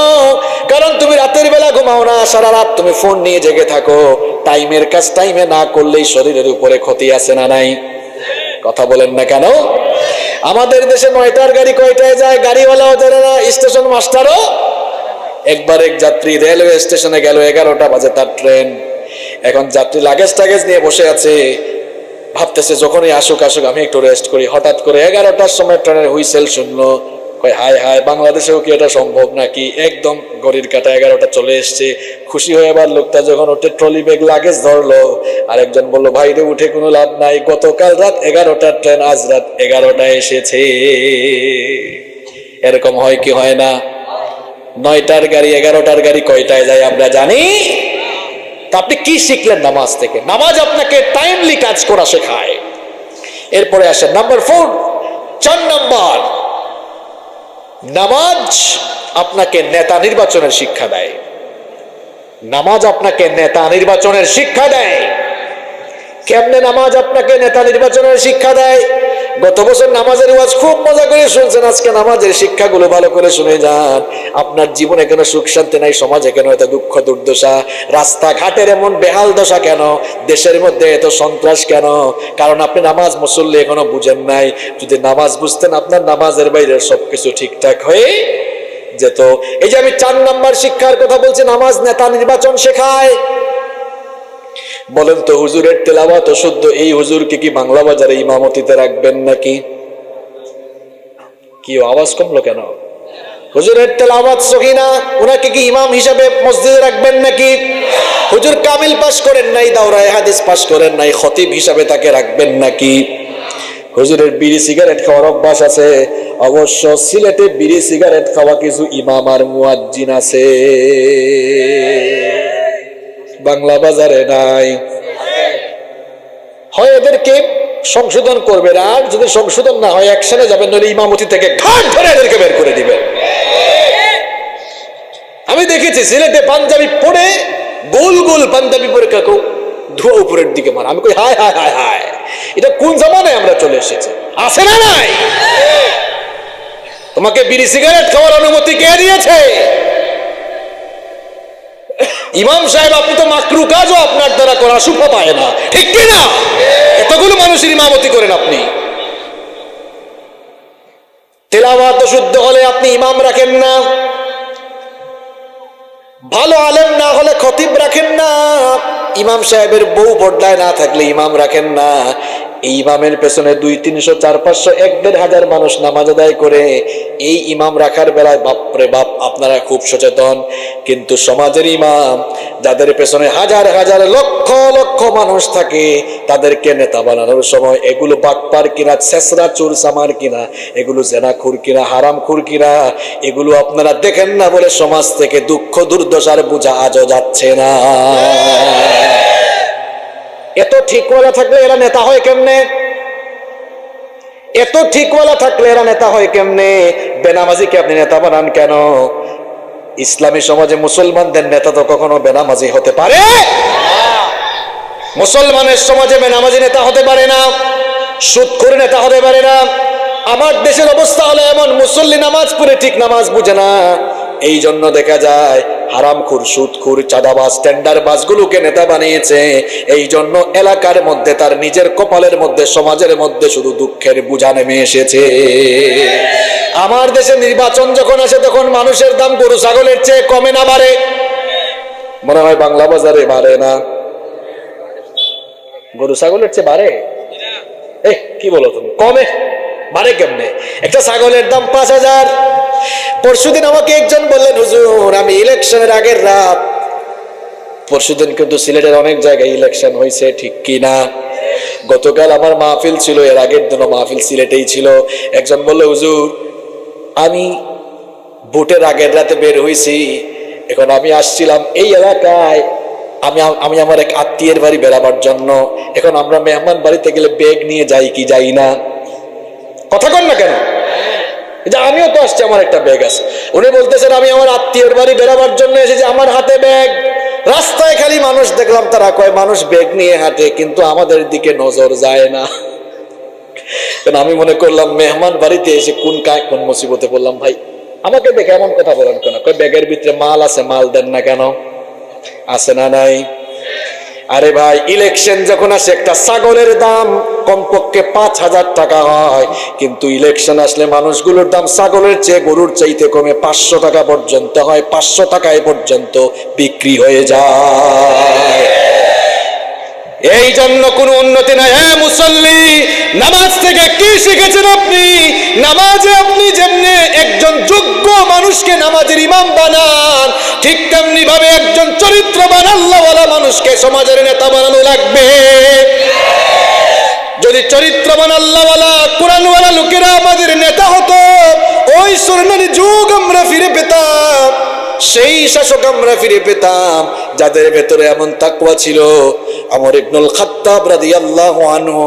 কারণ তুমি রাতের বেলা ঘুমাও না, সারা রাত তুমি ফোন নিয়ে জেগে থাকো। টাইমের কাজ টাইমে না করলেই শরীরের উপরে ক্ষতি আছে না নাই? কথা বলেন না কেন? আমাদের দেশে 9টার গাড়ি কয়টায় যায় গাড়িওয়ালাও জানে না, স্টেশন মাস্টারও। একবার এক যাত্রী রেলওয়ে স্টেশনে গেল, 11টা বাজে তার ট্রেন। এখন যাত্রী লাগেজ টাগেজ নিয়ে বসে আছে, ভাবতেছে যখনই আসুক আমি একটু রেস্ট করি। হঠাৎ করে 11টার সময় ট্রেনের হুইসেল শুনলো। হায় হায়, বাংলাদেশেও কি এটা সম্ভব নাকি? একদম ঘড়ির কাঁটা 11টা চলে এসছে। খুশি হয়ে আবার লোকটা যখন ওঠে ট্রলি ব্যাগ লাগেজ ধরলো, আর একজন বললো ভাই রে উঠে কোনো লাভ নাই, গতকাল রাত 11টার ট্রেন আজ রাত 11টায় এসেছে। এরকম হয় কি হয় না? 9টার গাড়ি 11টার গাড়ি কয়টায় যায় আমরা জানি। তা আপনি কি শিখলেন নামাজ থেকে? নামাজ আপনাকে টাইমলি কাজ করা শেখায়। এরপরে আসেন নাম্বার 4, 4 নাম্বার, নামাজ আপনাকে নেতা নির্বাচনের শিক্ষা দেয়। নামাজ আপনাকে নেতা নির্বাচনের শিক্ষা দেয়। কেমনে নামাজ আপনাকে নেতা নির্বাচনের শিক্ষা দেয়? গত বছর নামাজের ওয়াজ খুব মজা করে শুনছেন, আজকে নামাজের শিক্ষাগুলো ভালো করে শুনে যান। আপনার জীবনে কেন সুখ শান্তি নাই? সমাজে কেন এত দুঃখ দুর্দশা? রাস্তাঘাটের এমন বেহাল দশা কেন? দেশের মধ্যে এত সন্ত্রাস কেন? কারণ আপনি নামাজ মুসল্লি এখনো বুঝেন নাই। যদি নামাজ বুঝতেন, আপনার নামাজের বাইরে সবকিছু ঠিকঠাক হয়ে যেত। এই যে আমি 4 নাম্বার শিক্ষার কথা বলছি, নামাজ নেতা নির্বাচন শেখায়। বলেন তো, হুজুরের তেলাওয়াত শুদ্ধ, এই হুজুরকে কি বাংলা বাজারে ইমামতিতে রাখবেন নাকি? কি আওয়াজ কমলো কেন? হুজুরের তেলাওয়াত সহি না, উনাকে কি ইমাম হিসাবে মসজিদে রাখবেন নাকি? হুজুর কামিল পাশ করেন নাই, দাওরায়ে হাদিস পাশ করেন নাই, খতিব হিসাবে তাকে রাখবেন নাকি? হুজুরের বিড়ি সিগারেট খাওয়ার অভ্যাস আছে, অবশ্য সিলেটে বিড়ি সিগারেট খাওয়া কিছু ইমাম আর মুয়াজ্জিন আছে, বাংলা বাজারে নাই। হয় এদেরকে সংশোধন করবেন, আর যদি সংশোধন না হয় অ্যাকশনে যাবেন, নইলে ইমামতি থেকে ঘাট ধরে এদেরকে বের করে দিবেন। আমি দেখেছি সিলেটে পাঞ্জাবি পরে, গোল গোল পাঞ্জাবি পরে কাকু ধোয়া উপরের দিকে মারা। আমি কই হায় হায় হায় হায়, এটা কোন জামানায় আমরা চলে এসেছি? আছে না নাই? তোমাকে বিড়ি সিগারেট খাওয়ার অনুমতি কে দিয়েছে? ইমাম সাহেব, আপনি তো মাকরু কাজও আপনার দ্বারা করা শুভ পায় না, ঠিক কি না? এতগুলো মানুষের ইমামতি করেন আপনি। তেলাওয়াত শুদ্ধ হলে আপনি ইমাম রাখেন না, ভালো আলেম না হলে খতিব রাখেন না, ইমাম সাহেবের বউ পর্দায় না থাকলে ইমাম রাখেন না। এই ইমামের পেছনে 200, 300, 400, 500, 1,500 মানুষ নামাজ আদায় করে। এই ইমাম রাখার বেলায় বাপরে বাপ আপনারা খুব সচেতন, কিন্তু সমাজের ইমাম যাদের পেছনে হাজার হাজার লক্ষ লক্ষ মানুষ থাকে, তাদেরকে নেতা বানানোর সময় এগুলো বাটপার কিনা, ছেসরা চোর সামার কিনা, এগুলো জেনাখুর কিনা, হারামখুর কিনা, এগুলো আপনারা দেখেন না বলে সমাজ থেকে দুঃখ দুর্দশার বোঝা আজও যাচ্ছে না। এত ঠিকওয়ালা থাকলে এরা নেতা হয় কেমনে? এত ঠিকওয়ালা থাকলে এরা নেতা হয় কেমনে? বেনামাজিকে আপনি নেতা বানান কেন? ইসলামী সমাজে মুসলমানদের নেতা তো কখনো বেনামাজি হতে পারে? মুসলমানের সমাজে বেনামাজি নেতা হতে পারে না, সুদখোর নেতা হতে পারে না। আমার দেশের অবস্থা হলো এমন, মুসল্লি নামাজ পড়ে ঠিক নামাজ বুঝে না, এই জন্য দেখা যায় হারামখোর, সুদখোর, চাঁদাবাজ, টেন্ডারবাজগুলোকে নেতা বানিয়েছে। এই জন্য এলাকার মধ্যে, তার নিজের কপালের মধ্যে, সমাজের মধ্যে শুধু দুঃখের বোঝা নেমে এসেছে। আমার দেশে নির্বাচন যখন আসে, তখন মানুষের দাম গরু ছাগলের চেয়ে কমে না বাড়ে? মনে হয় বাংলা বাজারে বাড়ে না, গরু ছাগলের চেয়ে বাড়ে? কি বলো তুমি? কমে? বাড়ে কেমনে? একটা ছাগলের দাম 5,000। পরশুদিন আমাকে একজন বললেন, হুজুর আমি ইলেকশনের আগের রাত, পরশুদিন কিন্তু সিলেটের অনেক জায়গায় ইলেকশন হয়েছে, ঠিক কি না? গতকাল আমার মাহফিল ছিল, এর আগের দিন মাহফিল সিলেটেই ছিল। একজন বলল, হুজুর আমি ভোটের আগের রাতে বের হয়েছি, এখন আমি আসছিলাম এই এলাকায়, আমি আমার এক আত্মীয়ের বাড়ি বেড়াবার জন্য। এখন আমরা মেহমান বাড়িতে গেলে ব্যাগ নিয়ে যাই কি যাই না? কথা কন না কেন? আমিও তো আসছি, আমার একটা ব্যাগ আছে। উনি বলতেছেন আমি আমার আত্মীয়ের বাড়ি বেড়াবার জন্য এসেছি, আমার হাতে ব্যাগ। রাস্তায় খালি মানুষ দেখলাম, তারা কয় মানুষ ব্যাগ নিয়ে হাঁটে, কিন্তু আমাদের দিকে নজর যায় না। আমি মনে করলাম মেহমান বাড়িতে এসে কোন মুসিবতে পড়লাম। ভাই আমাকে দেখে এমন কথা বলেন কেন? কয় ব্যাগের ভিতরে মাল আছে, মাল দেন না কেন? আছে না নাই? আরে ভাই, ইলেকশন যখন আসে একটা ছাগলের দাম কমপক্ষে 5,000 টাকা হয়, কিন্তু ইলেকশন আসলে মানুষগুলোর দাম ছাগলের চেয়ে, গরুর চাইতে কমে 500 টাকা পর্যন্ত হয়। 500 টাকায় পর্যন্ত বিক্রি হয়ে যায়। এই জন্য কোনো উন্নতি নাই। হ্যাঁ মুসল্লি, নামাজ থেকে কি শিখেছেন আপনি? নামাজে আপনি যেমনি একজন যোগ্য মানুষকে নামাজের ইমাম বানান, ঠিক তেমনি ভাবে একজন চরিত্রবান আল্লাহওয়ালা মানুষকে সমাজের নেতা বানানো লাগবে। যদি চরিত্রবান আল্লাহওয়ালা কোরআনওয়ালা লোকেরা আমাদের নেতা হতো, ওই স্বর্ণের যুগ আমরা ফিরে পেতাম। সেই শাসক আমরা ফিরে পেতাম যাদের ভেতরে এমন তাকওয়া ছিল। ওমর ইবনুল খাত্তাব রাদিয়াল্লাহু আনহু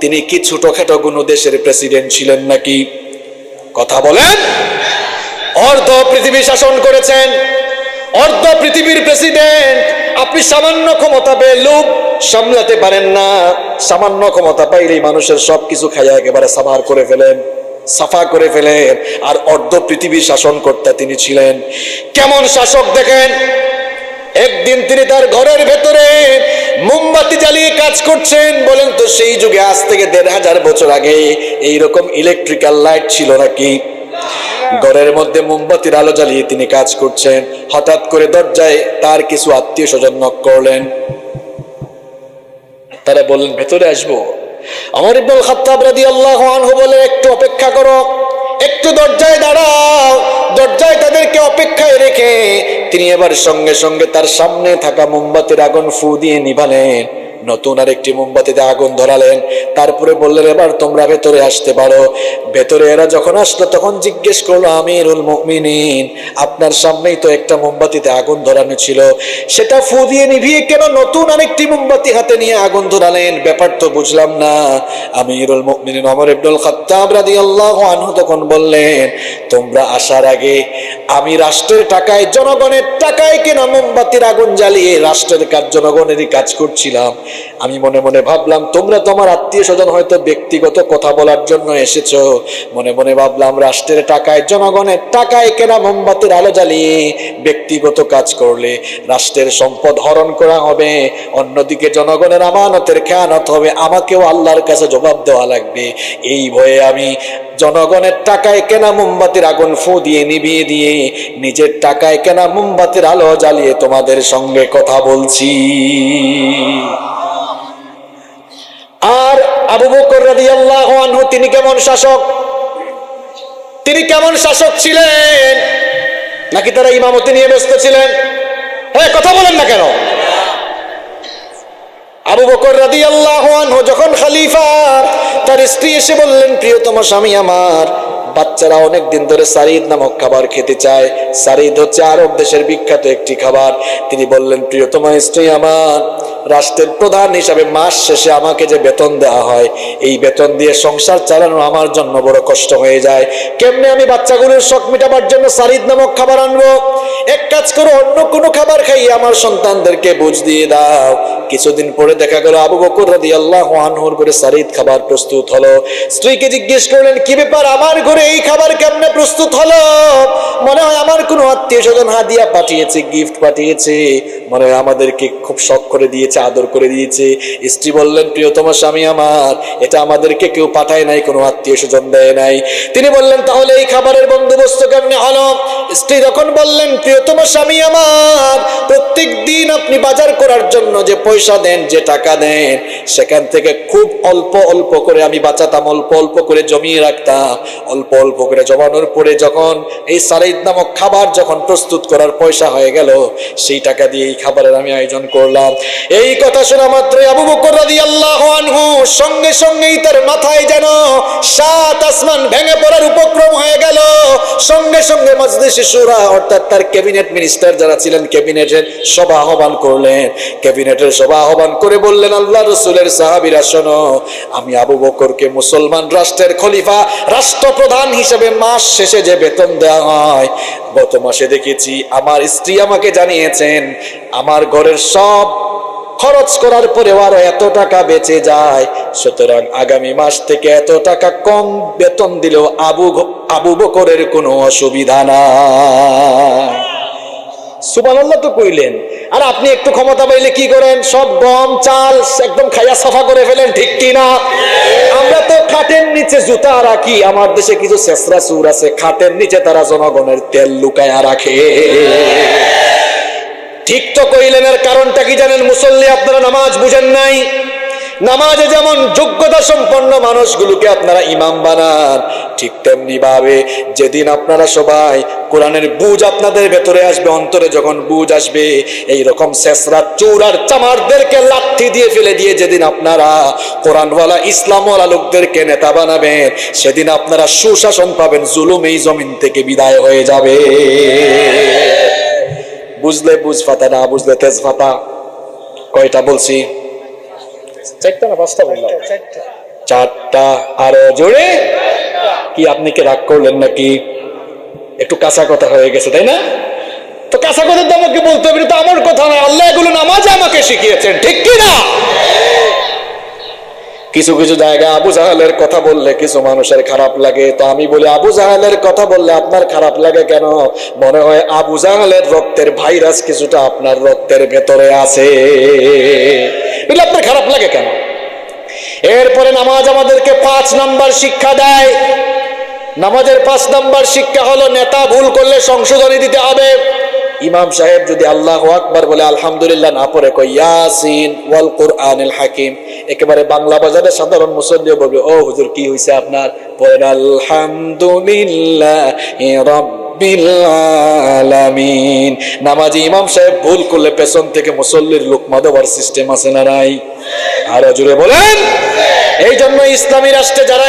তিনি কি ছোটখাটো কোনো দেশের প্রেসিডেন্ট ছিলেন নাকি? কথা বলেন। অর্ধ পৃথিবী শাসন করেছেন, অর্ধ পৃথিবীর প্রেসিডেন্ট। আপনি সামান্য ক্ষমতা পেয়ে লোভ সামলাতে পারেন না। সামান্য ক্ষমতা পাইলেই মানুষের সবকিছু খাইয়া একেবারে সাফার করে ফেলেন, সাফা করে ফেলেন। আর অর্ধ পৃথিবীর শাসনকর্তা তিনি ছিলেন। কেমন শাসক দেখেন। একদিন তিনি তার ঘরের ভেতরে মোমবাতি জ্বালিয়ে কাজ করছেন। বলেন তো সেই যুগে আজ থেকে ১৫০০ বছর আগে এইরকম ইলেকট্রিক্যাল লাইট ছিল নাকি? ঘরের মধ্যে মোমবাতির আলো জ্বালিয়ে তিনি কাজ করছেন। হঠাৎ করে দরজায় তার কিছু আত্মীয় স্বজন নক করলেন। তারা বললেন ভেতরে আসবো। ওমর ইবনুল খাত্তাব রাদিয়াল্লাহু আনহু বলে একটু অপেক্ষা করো, একটু দরজায় দাঁড়াও। দরজায় তাদেরকে অপেক্ষায় রেখে তিনি এবার সঙ্গে সঙ্গে তার সামনে থাকা মোমবাতির আগুন ফু দিয়ে নিভালেন। নতুন আরেকটি মোমবাতিতে আগুন ধরালেন। তারপরে বললেন এবার তোমরা ভেতরে আসতে পারো। ভেতরে এরা যখন আসলো তখন জিজ্ঞেস করলো আমিরুল মুমিনিন, আপনার সামনেই তো একটা মোমবাতিতে আগুন ধরানো ছিল, সেটা ফু দিয়ে নিভিয়ে কেন নতুন আরেকটি মোমবাতি হাতে নিয়ে আগুন ধরালেন? ব্যাপার তো বুঝলাম না। আমিরুল মুমিনিন ওমর ইবনুল খাত্তাব রাদিয়াল্লাহু আনহু তখন বললেন তোমরা আসার আগে আমি রাষ্ট্রের টাকায়, জনগণের টাকায় কেনা মোমবাতির আগুন জ্বালিয়ে রাষ্ট্রের কাজ, জনগণেরই কাজ করছিলাম। আমি মনে মনে ভাবলাম তোমরা তো আমার আত্মীয় স্বজন, হয়তো ব্যক্তিগত কথা বলার জন্য এসেছো। মনে মনে ভাবলাম রাষ্ট্রের টাকায়, জনগণের টাকায় কেনা মোমবাতির আলো জ্বালিয়ে ব্যক্তিগত কাজ করলে রাষ্ট্রের সম্পদ হরণ করা হবে, অন্যদিকে জনগণের আমানতের খেয়ানত হবে, আমাকেও আল্লাহর কাছে জবাব দেওয়া লাগবে। এই ভয়ে আমি জনগণের টাকায় কেনা মোমবাতির আগুন ফু দিয়ে নিভিয়ে দিয়ে নিজের টাকায় কেনা মোমবাতির আলো জ্বালিয়ে তোমাদের সঙ্গে কথা বলছি। আর আবু বকর রাদিয়াল্লাহু আনহু তিনি কেমন শাসক? তিনি কেমন শাসক ছিলেন? নাকি তারা ইমামতি নিয়ে ব্যস্ত ছিলেন? হ্যাঁ, কথা বলেন না কেন? আবু বকর রাদিয়াল্লাহু আনহু যখন খলিফা, তার স্ত্রী এসে বললেন প্রিয়তম স্বামী আমার, বাচ্চারা অনেক দিন ধরে সারিদ নামক খাবার খেতে চায়। সারিদ হচ্ছে আরব দেশের বিখ্যাত একটি খাবার। তিনি বললেন প্রিয়তম স্ত্রী আমার, রাষ্ট্রের প্রধান হিসাবে মাস শেষে আমাকে যে বেতন দেওয়া হয়, এই বেতন দিয়ে সংসার চালানো আমার জন্য বড় কষ্ট হয়ে যায়। কেমনে আমি বাচ্চাগুলোর শখ মেটাবার জন্য সারিদ নামক খাবার আনবো? এক কাজ করো, অন্য কোনো খাবার খাইয়ে আমার সন্তানদেরকে বুঝ দিয়ে দাও। কিছুদিন পরে দেখা গেল আবু বকর রাদিয়াল্লাহু আনহুর ঘরে সারিদ খাবার প্রস্তুত হলো। স্ত্রীকে জিজ্ঞেস করলেন কি ব্যাপার, আমার ঘরে এই খাবার কেমনে প্রস্তুত হলো? মনে হয় আমার কোনো আত্মীয় স্বজন হাদিয়া পাঠিয়েছে, গিফট পাঠিয়েছে, মনে হয় আমাদেরকে খুব শখ করে দিয়েছে, আদর করে দিয়েছে। স্ত্রী বললেন প্রিয়তম স্বামী আমার, এটা আমাদেরকে কেউ পাঠায় নাই, কোনো আত্মীয় স্বজন দেয় নাই। তিনি বললেন তাহলে এই খাবারের বন্দোবস্ত কেমনে হলো? স্ত্রী তখন বললেন প্রিয়তম স্বামী আমার, প্রত্যেক দিন আপনি বাজার করার জন্য যে পয়সা দেন, যে টাকা দেন, সেখান থেকে খুব অল্প অল্প করে আমি বাঁচাতাম, অল্প অল্প করে জমিয়ে রাখতাম। অল্প অল্প করে জমানোর পরে যখন এই সারিদ নামক খাবার যখন প্রস্তুত করার পয়সা হয়ে গেল, সেই টাকা দিয়ে এই খাবারের আমি আয়োজন করলাম। এই কথা শোনা মাত্রই আবু বকর রাদিয়াল্লাহু আনহু সঙ্গে সঙ্গেই তার মাথায় যেন ৭ আসমান ভেঙে পড়ার উপক্রম হয়ে গেল। সঙ্গে সঙ্গে মজলিসে শুরা অর্থাৎ তার ক্যাবিনেট মিনিস্টার যারা ছিলেন, ক্যাবিনেটের সভা আহ্বান করলেন। ক্যাবিনেটের সভা আহ্বান করে বললেন আল্লাহ রাসূলের সাহাবীরা শোনো, আমি আবু বকরকে মুসলমান রাষ্ট্রের খলিফা, রাষ্ট্রপ্রধান হিসেবে মাস শেষে যে বেতন দেওয়া হয়, গত মাসে দেখেছি আমার স্ত্রী আমাকে জানিয়েছেন আমার ঘরের সব খরচ করার পরেও আরো এত টাকা বেঁচে যায়, সুতরাং আগামী মাস থেকে এত টাকা কম বেতন দিলেও আবু বকরের কোনো অসুবিধা নাই। সুবহানাল্লাহ তো কইলেন। আর আপনি একটু ক্ষমতা পাইলে কি করেন? সব গম চাল একদম খাইয়া সাফা করে ফেলেন, ঠিক কি না? আমরা তো খাটের নিচে জুতা রাখি। আমার দেশে কিছু শেষরা চুর আছে, খাটের নিচে তারা জনগণের তেল লুকায়া রাখে। ঠিক তো কইলেন। এর কারণটা কি জানেন? মুসল্লি আপনারা নামাজ বুঝেন নাই। নামাজে যেমন যোগ্যতা সম্পন্ন মানুষগুলোকে আপনারা ইমাম বানান, ঠিক তেমনি ভাবে যেদিন আপনারা সবাই কোরআনের বুঝ আপনাদের ভেতরে আসবে, অন্তরে যখন বুঝ আসবে, এইরকম শেষরা চোর আর চামারদেরকে লাঠি দিয়ে ফেলে দিয়ে যেদিন আপনারা কোরআনওয়ালা ইসলামওয়ালা লোকদেরকে নেতা বানাবেন, সেদিন আপনারা সুশাসন পাবেন, জুলুম এই জমিন থেকে বিদায় হয়ে যাবে। বুঝলে বুঝ ফাতা, না বুঝলে তেজ ফাতা। কয়টা বলছি? চারটা না পাঁচটা বললাম? চারটা। আরো জোরে। কি আপনি কি রাগ করলেন নাকি? একটু কাঁচা কথা হয়ে গেছে তাই না? তো কাঁচা কথা তো আমাকে বলতে হবে, তো আমার কথা নয়, আল্লাহ এগুলো নামাজে আমাকে শিখিয়েছেন, ঠিক কি না? কিছু কিছু জায়গায় আবু জাহালের কথা বললে কিছু মানুষের খারাপ লাগে, তো আমি বলি আবু জাহালের কথা বললে আপনার খারাপ লাগে কেন? মনে হয় আবু জাহালের রক্তের ভাইরাস কিছুটা আপনার রক্তের ভেতরে আছে, বলে আপনার খারাপ লাগে কেন? এরপরে নামাজ আমাদেরকে 5 নাম্বার শিক্ষা দেয়। নামাজের 5 নাম্বার শিক্ষা হলো নেতা ভুল করলে সংশোধনী দিতে হবে। ইমাম সাহেব যদি আল্লাহু আকবার বলে আলহামদুলিল্লাহ না পড়ে কই ইয়াসিন ওয়াল কুরআনিল হাকিম, একেবারে বাংলা বাজারে সাধারণ মুসল্লিও বলবে ও হুজুর কি হইছে আপনার? পড়েন আলহামদুলিল্লাহি রাব্বিল আলামিন। নামাজি ইমাম সাহেব ভুল করলে পেছন থেকে মুসল্লির লোকমা দেওয়ার সিস্টেম আছে না নাই? আরো জোরে বলেন। এই জন্য ইসলামী রাষ্ট্রে যারা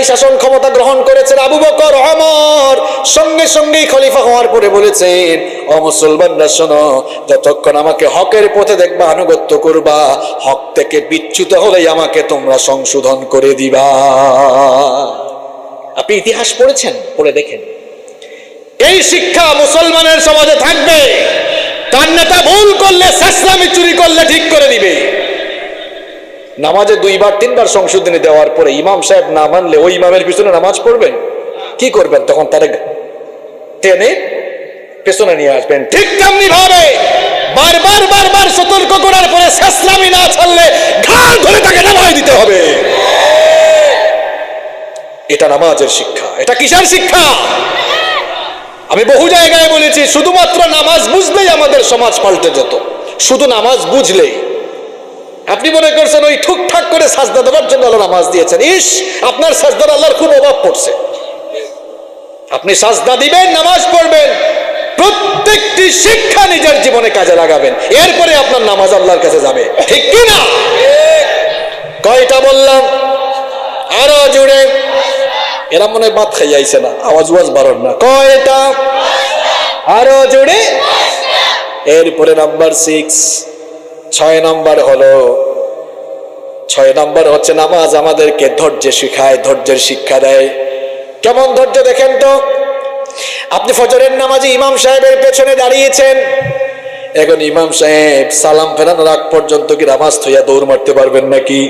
এই শাসন ক্ষমতা গ্রহণ করেছেন, আবু বকর, ওমর সঙ্গে সঙ্গেই খলিফা হওয়ার পরে বলেছেন, ও মুসলমানরা শোনো, যতক্ষণ আমাকে হকের পথে দেখবা, আনুগত্য করবা, হক থেকে বিচ্যুত হলেই আমাকে তোমরা সংশোধন করে দিবা। আপনি ইতিহাস পড়েছেন, পড়ে দেখেন, এই শিক্ষা মুসলমানের সমাজে থাকবে। তার নেতা ভুল করলে, ইসলামী চুরি করলে ঠিক করে দিবে। নামাজে 2বার 3বার সংশোধনী দেওয়ার পরে ইমাম সাহেব না মানলে ওই ইমামের পিছনে নামাজ পড়বেন? কি করবেন তখন? তারে টেনে পেছনে নিয়ে আসবেন। ঠিক তেমনি ভাবে বারবার সতর্ক করার পরে ইসলামী না ছাড়লে ঘাড় ধরে তাকে নামায় দিতে হবে। এটা নামাজের শিক্ষা। এটা কিসের শিক্ষা? আমি বহু জায়গায় বলেছি, শুধুমাত্র নামাজ বুঝলেই আমাদের সমাজ পাল্টে যেত। শুধু নামাজ বুঝলেই। আপনি মনে করছেন ওই ঠুকঠাক করে সাজদা দেওয়ার জন্য আল্লাহ নামাজ দিয়েছেন, ইস আপনার সাজদার আল্লাহর খুব অভাব পড়ছে। আপনি সাজদা দিবেন, নামাজ পড়বেন, প্রত্যেকটি শিক্ষা নিজের জীবনে কাজে লাগাবেন, এরপরে আপনার নামাজ আল্লাহর কাছে যাবে, ঠিক কি না? কয়টা বললাম? আরো জুড়ে। এরা মনে হয় ভাত খাইয়াইছে না, আওয়াজ বাড়ান না। কয়টা? আরো জুড়ে। এরপরে নাম্বার 6 নাম্বার হলো, 6 নাম্বার হচ্ছে নামাজ আমাদেরকে ধৈর্য শিখায়, ধৈর্যের শিক্ষা দেয়। কেমন ধৈর্য দেখেন তো। আপনি ফজরের নামাজে ইমাম সাহেবের পেছনে দাঁড়িয়েছেন, এখন ইমাম সাহেব সালাম ফেরানোর আগ পর্যন্ত কি নামাজ থইয়া দৌড় মারতে পারবেন নাকি?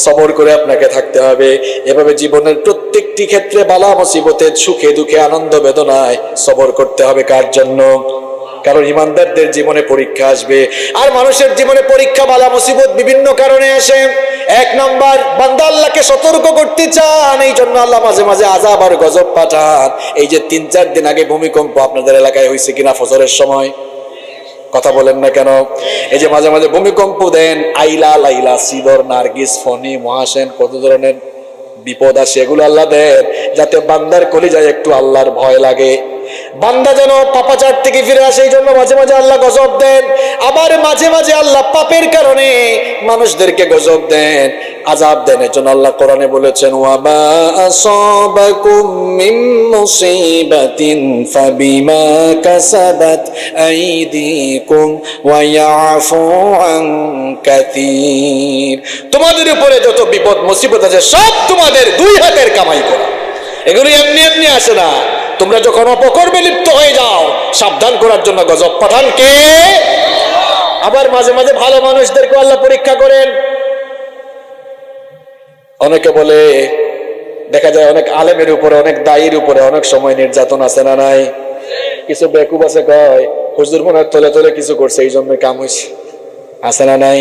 সবর করে আপনাকে থাকতে হবে। এভাবে জীবনের প্রত্যেকটি ক্ষেত্রে বালা মুসিবতে, সুখে দুঃখে, আনন্দ বেদনায় সবর করতে হবে। কার জন্য? কারণ ইমানদারদের জীবনে পরীক্ষা আসবে। আর মানুষের জীবনে পরীক্ষা বালা মুসিবত বিভিন্ন কারণে আসে। 1 নাম্বার, বান্দা আল্লাহকে সতর্ক করতে চান, এই জন্য আল্লাহ মাঝে মাঝে আযাব আর গজব পাঠান। এই যে 3-4 দিন আগে ভূমিকম্প আপনাদের এলাকায় হয়েছে কিনা ফজরের সময়? কথা বলেন না কেন? এই যে মাঝে মাঝে ভূমিকম্প দেন, আইলা, লাইলা, সিদর, নার্গিস, ফণি, মহাসেন, কত ধরনের বিপদ আসে, এগুলো আল্লাহ দেন যাতে বান্দার কলিজায় একটু আল্লাহর ভয় লাগে, বান্দা যেন পাপাচার থেকে ফিরে আসে। এই জন্য মাঝে মাঝে আল্লাহ গজব দেন। আবার মাঝে মাঝে আল্লাহ পাপের কারণে মানুষদেরকে গজব দেন, আযাব দেন। এই জন্য আল্লাহ কোরআনে বলেছেন, ওয়ামা আসাবাকুম মিন মুসিবাতিন ফাবিমা কাসাবাত আইদিকুম ওয়া ইয়াফু আন কাসীর। তোমাদের উপরে যত বিপদ মুসিবত আছে সব তোমাদের 2 হাতের কামাই করা, এগুলো এমনি এমনি আসে না। তোমরা যখন অপকর্মে লিপ্ত হয়ে যাও, সাবধান করার জন্য গজব পাঠান কে? আবার মাঝে মাঝে ভালো মানুষদেরকে আল্লাহ পরীক্ষা করেন। অনেকে বলে, দেখা যায় অনেক আলেমের উপরে, অনেক দায়ীর উপরে অনেক সময় নির্যাতন আছে না নাই? কিছু বেকুব আছে কয় হুজুর মনে হয় তলে তলে কিছু করছে, এই জন্য কাম হয়েছে, আছে না নাই?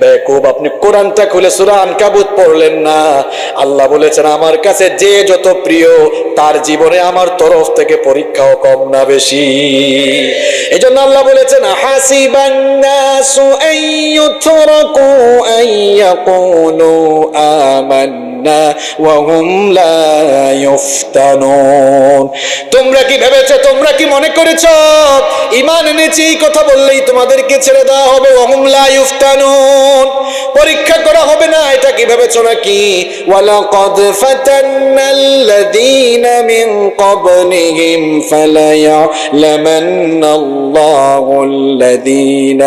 বেকুব, আপনি কোরআনটা খুলে সূরা আনকাবুত পড়লেন না? আল্লাহ বলেছেন, আমার কাছে যে যত প্রিয় তার জীবনে আমার তরফ থেকে পরীক্ষাও কম না বেশি। এজন্য আল্লাহ বলেছেন, হাসিবান নাসু আইয়ুতরাকু আইয়াকুলু আমান্না وهم لا يفتنون তোমরা কি ভেবেছো, তোমরা কি মনে করেছো ঈমান এনেছি এই কথা বললেই তোমাদেরকে ছেড়ে দেওয়া হবে? وهم لا يفتنون, পরীক্ষা করা হবে না, এটা কি ভেবেছো নাকি? وَلَقَدْ فَتَنَّا الَّذِينَ مِنْ قَبْلِهِمْ فَلَيَعْلَمَنَّ اللَّهُ الَّذِينَ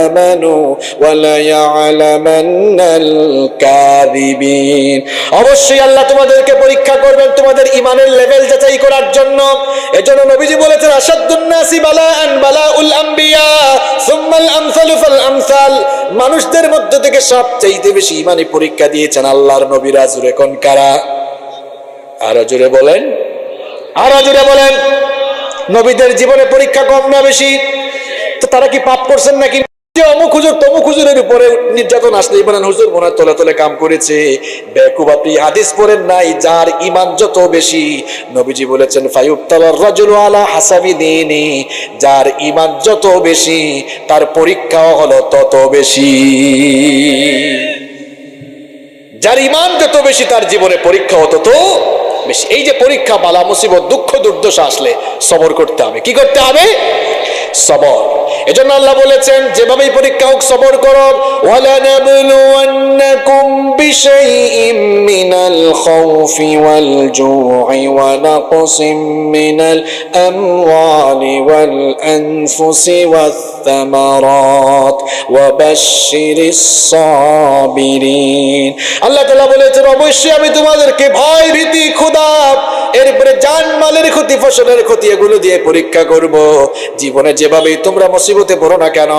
آمَنُوا وَلَيَعْلَمَنَّ الْكَاذِبِينَ অবশ্যই আল্লাহ তোমাদেরকে পরীক্ষা করবেন তোমাদের ঈমানের লেভেল যাচাই করার জন্য। এজন্য নবীজি বলেছেন আশাদ্দুন নাসি বালাআন বালাউল আম্বিয়া সুম্মাল আমসালু ফাল আমসাল, মানুষদের মধ্য থেকে সবচেয়ে বেশি ঈমানি পরীক্ষা দিয়েছেন আল্লাহর নবীরা। জোরে কোন কারা? আরো জোরে বলেন, আরো জোরে বলেন। নবীদের জীবনে পরীক্ষা কম না বেশি? তো তারা কি পাপ করছেন নাকি? যে অমুক হুজুর তমুক হুজুরের উপরে নির্যাতন আসলেই বলেন হুজুর মনে হয় তলে তলে কাম করেছে। বেকুব, আপনি হাদিস পড়েন নাই? যার ঈমান যত বেশি, নবীজি বলেছেন ফায়ুবতালার রাজুলু আলা হাসাবি দীনি, যার ঈমান যত বেশি তার পরীক্ষাও হলো তত বেশি। যার ঈমান যত বেশি তার জীবনে পরীক্ষাও তত বেশি। এই যে পরীক্ষা, বালা মুসিবত, দুঃখ দুর্দশা আসলে সবর করতে হবে। কি করতে হবে? সবর। এজন্য আল্লাহ বলেছেন যেভাবেই পরীক্ষা হোক সবর করো। ওয়ালানাবলুওয়ান্নাকুম বিশাইইম মিনাল খাউফি ওয়াল জু'i ওয়া নাকসিম মিনাল আমওয়ালি ওয়াল আনফুসি ওয়াস সামারাত ওয়া বাশশিরিস সাবিরিন। আল্লাহ তাআলা বলেছেন অবশ্যই আমি তোমাদেরকে ভয়, ভীতি, ক্ষুধা, এরপরে জানমালের ক্ষতি, ফসলের ক্ষতি, এগুলো দিয়ে পরীক্ষা করব। জীবনে যেভাবেই তোমরা মুসিবতে পড়ো না কেন,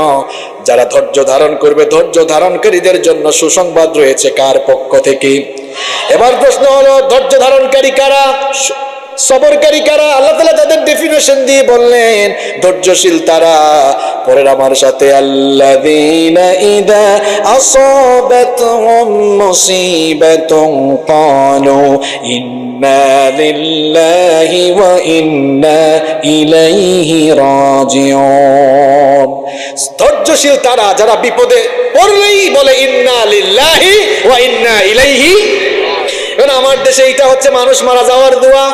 যারা ধৈর্য ধারণ করবে, ধৈর্য ধারণকারীদের জন্য সুসংবাদ রয়েছে কার পক্ষ থেকে? এবার প্রশ্ন হলো ধৈর্য ধারণকারী কারা, সবরকারী কারা? আল্লাহ তাআলা তাদের ডেফিনেশন দিয়ে বললেন ধৈর্যশীল তারা। পরের আমার সাথে আল্লাযীনা ইযা আসাবাতহুম মুসিবাতুন ক্বালু ইন্না লিল্লাহি ওয়া ইন্না ইলাইহি রাজিউন। ধৈর্যশীল তারা যারা বিপদে পড়লেই বলে ইন্না লিল্লাহি ওয়া ইন্না ইলাইহি। আমার দেশে এটা হচ্ছে মানুষ মারা যাওয়ার দোয়া।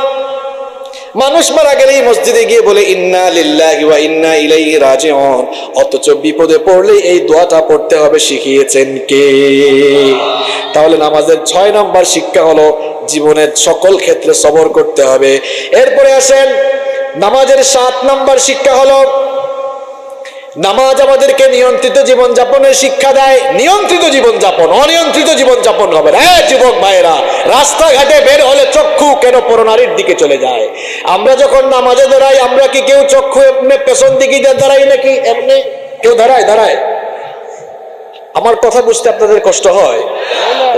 মানুষ মারা গেলেই মসজিদে গিয়ে বলে ইন্না লিল্লাহি ওয়া ইন্না ইলাইহি রাজিউন, অথচ বিপদে পড়লে এই দোয়াটা পড়তে হবে শিখিয়েছেন কে? তাহলে নামাজের 6 নম্বর শিক্ষা হলো জীবনের সকল ক্ষেত্রে সবর করতে হবে। এরপরে আসেন নামাজের 7 নম্বর শিক্ষা হলো নামাজ আমাদেরকে নিয়ন্ত্রিত জীবন যাপনের শিক্ষা দেয়। নিয়ন্ত্রিত জীবন যাপন, অনিয়ন্ত্রিত জীবন যাপন হবে না। যুবক ভাইরা, রাস্তাঘাটে বের হলে চক্ষু কেন পরনারীর দিকে চলে যায়? আমরা যখন নামাজে দাঁড়াই, আমরা কি কেউ চক্ষু এমনি পেছন দিকে দাঁড়াই নাকি? এমনি কেউ দাঁড়ায়? আমার কথা বুঝতে আপনাদের কষ্ট হয়?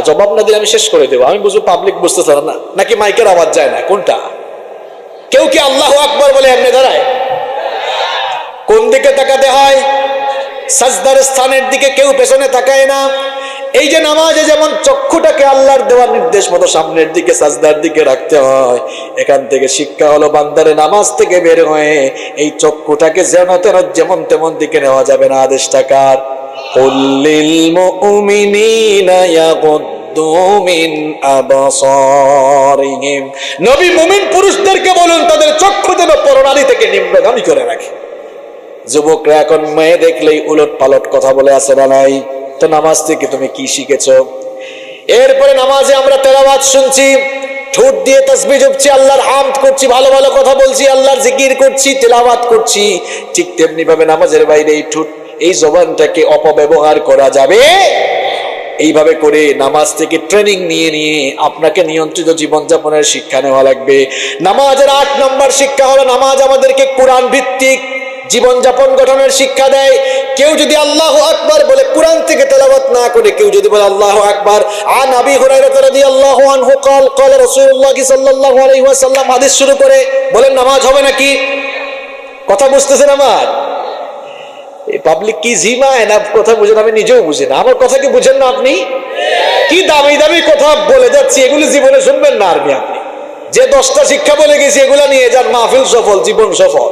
জবাব না দিয়ে আমি শেষ করে দেবো। আমি বুঝবো পাবলিক বুঝতে চায় না, নাকি মাইকের আওয়াজ যায় না, কোনটা? কেউ কি আল্লাহু আকবার বলে এমনি দাঁড়ায়? কোন দিকে তাকাতে হয়? সাজদার স্থানের দিকে। কেউ পেছনে তাকায় না। এই যে নামাজে যেমন চক্ষুটাকে আল্লাহর দেওয়ার নির্দেশ মতো সামনের দিকে সাজদার দিকে রাখতে হয়, এখান থেকে শিক্ষা হলো বান্দারে নামাজ থেকে বের হয়ে এই চক্ষুটাকে যেন তেন যেমন তেমন দিকে নেওয়া যাবে না। আদেশটা কার? কুল্লিল মুমিনিনা ইয়াগুদ্দু মিন আবসারিহিম। নবী মুমিন পুরুষদেরকে বলুন তাদের চক্ষু যেন পরনারী থেকে নিম্নগামী করে রাখে। যুবকরা এখন মেয়ে দেখলেই উলট পালট কথা বলে আছে না নাই? তো নামাজ থেকে তুমি কি শিখেছো? এরপরে নামাজে আমরা তেলাওয়াত শুনছি, ঠোঁট দিয়ে তাসবিহ জপছি, আল্লাহর হামদ করছি, ভালো ভালো কথা বলছি, আল্লাহর জিকির করছি, তেলাওয়াত করছি। ঠিক তেমনি ভাবে নামাজের বাইরে এই ঠোঁট, এই জবানটাকে অপব্যবহার করা যাবে। এইভাবে করে নামাজ থেকে ট্রেনিং নিয়ে নিয়ে আপনাকে নিয়ন্ত্রিত জীবনযাপনের শিক্ষা নেওয়া লাগবে। নামাজের 8 নম্বর শিক্ষা হলো নামাজ আমাদেরকে কোরআন ভিত্তিক জীবনযাপন গঠনের শিক্ষা দেয়। কেউ যদি আল্লাহু আকবার বলে কোরআন থেকে তেলাওয়াত না করে, কেউ যদি বলে আল্লাহু আকবার, আন আবি হুরায়রা রাদিয়াল্লাহু আনহু قال قال রাসূলুল্লাহ সাল্লাল্লাহু আলাইহি ওয়াসাল্লাম, হাদিস শুরু করে বলেন নামাজ হবে নাকি? কথা বুঝতেছেন আমার? এই পাবলিক কি জিমায় না কথা বুঝেন? আমি নিজেও বুঝি না। আমার কথা কি বুঝেন না আপনি? কি দামি দামি কথা বলে যাচ্ছি, এগুলো জীবনে শুনবেন না। আপনি যে 10টা শিক্ষা বলে গেছি এগুলা নিয়ে যান, মাহফিল সফল, জীবন সফল।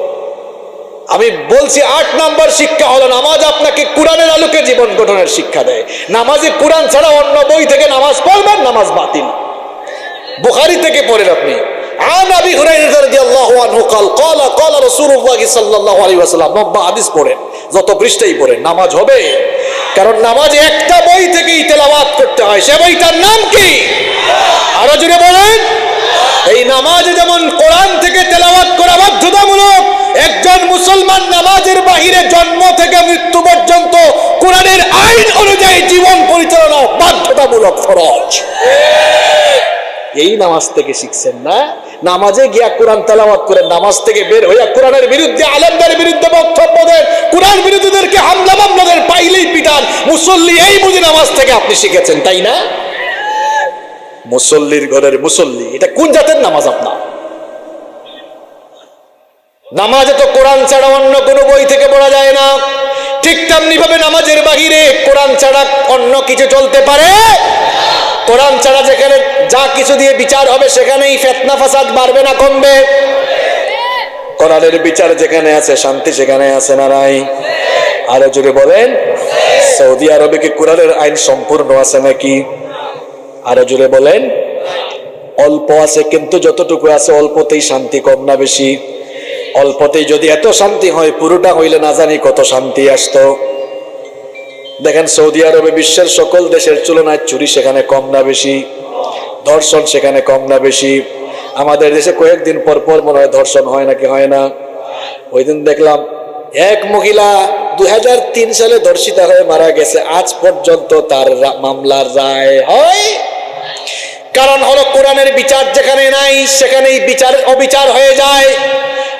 আমি বলছি 8 নম্বর শিক্ষা হলো নামাজ আপনাকে কোরআনের আলোকে জীবন গঠনের শিক্ষা দেয়। নামাজে কোরআন ছাড়া অন্য বই থেকে নামাজ পড়বেন, নামাজ বাতিল। বুখারী থেকে পড়েন আপনি। عن ابي هريره رضي الله عنه قال قال قال رسول الله صلى الله عليه وسلم। লম্বা হাদিস পড়েন, যত পৃষ্ঠাই পড়েন, নামাজ হবে। কারণ নামাজ একটা বই থেকেই তেলাওয়াত করতে হয়, সে বইটার নাম কি? আরো জোরে বলেন। এই নামাজে যেমন কোরআন থেকে তেলাওয়াত করা বাধ্যতামূলক, একজন মুসলমান নামাজের বাহিরে জন্ম থেকে মৃত্যু পর্যন্ত কোরআনের আইন অনুযায়ী জীবন পরিচালনা বাধ্যতামূলক, ফরজ। এই নামাজ থেকে শিখছেন না, নামাজে গিয়া কোরআন তেলাওয়াত করে নামাজ থেকে বের হইয়া কোরআনের বিরুদ্ধে, আলেমদের বিরুদ্ধে বক্তব্য দেন, কোরআন বিরোধীদেরকে হামলা মামলাদের পাইলেই পিটান। মুসল্লি এই বুঝি নামাজ থেকে আপনি শিখেছেন, তাই না? মুসল্লির ঘরের মুসল্লি, এটা কোন জাতের নামাজ আপনার? নামাজে তো কোরআন ছাড়া অন্য কোনো বই থেকে পড়া যায় না। ঠিক তেমনি ভাবে নামাজের বাহিরে কোরআন ছাড়া অন্য কিছু চলতে পারে? কোরআন ছাড়া যেখানে যা কিছু দিয়ে বিচার হবে সেখানেই ফিতনা ফাসাদ বাড়বে না কমবে? কোরআনের বিচার যেখানে আছে শান্তি সেখানে আছে না নাই? আরো জোরে বলেন। সৌদি আরবে কি কোরআনের আইন সম্পূর্ণ আছে নাকি? আরো জোরে বলেন। অল্প আছে, কিন্তু যতটুকু আছে অল্পতেই শান্তি, কম না বেশি? অল্পতেই যদি এত শান্তি হয়, পুরোটা হইলে না জানি কত শান্তি আসতো। দেখেন সৌদি আরবে বিশ্বের সকল দেশের তুলনায় চুরি সেখানে কম না বেশি? ধর্ষণ সেখানে কম না বেশি? আমাদের দেশে কয়েকদিন পর পর মনে হয় ধর্ষণ হয় নাকি হয় না? ওই দিন দেখলাম এক মহিলা 2003 সালে ধর্ষিতা হয়ে মারা গেছে, আজ পর্যন্ত তার মামলার রায় হয়। কারণ হলো কোরআনের বিচার যেখানে নাই সেখানেই বিচার অবিচার হয়ে যায়,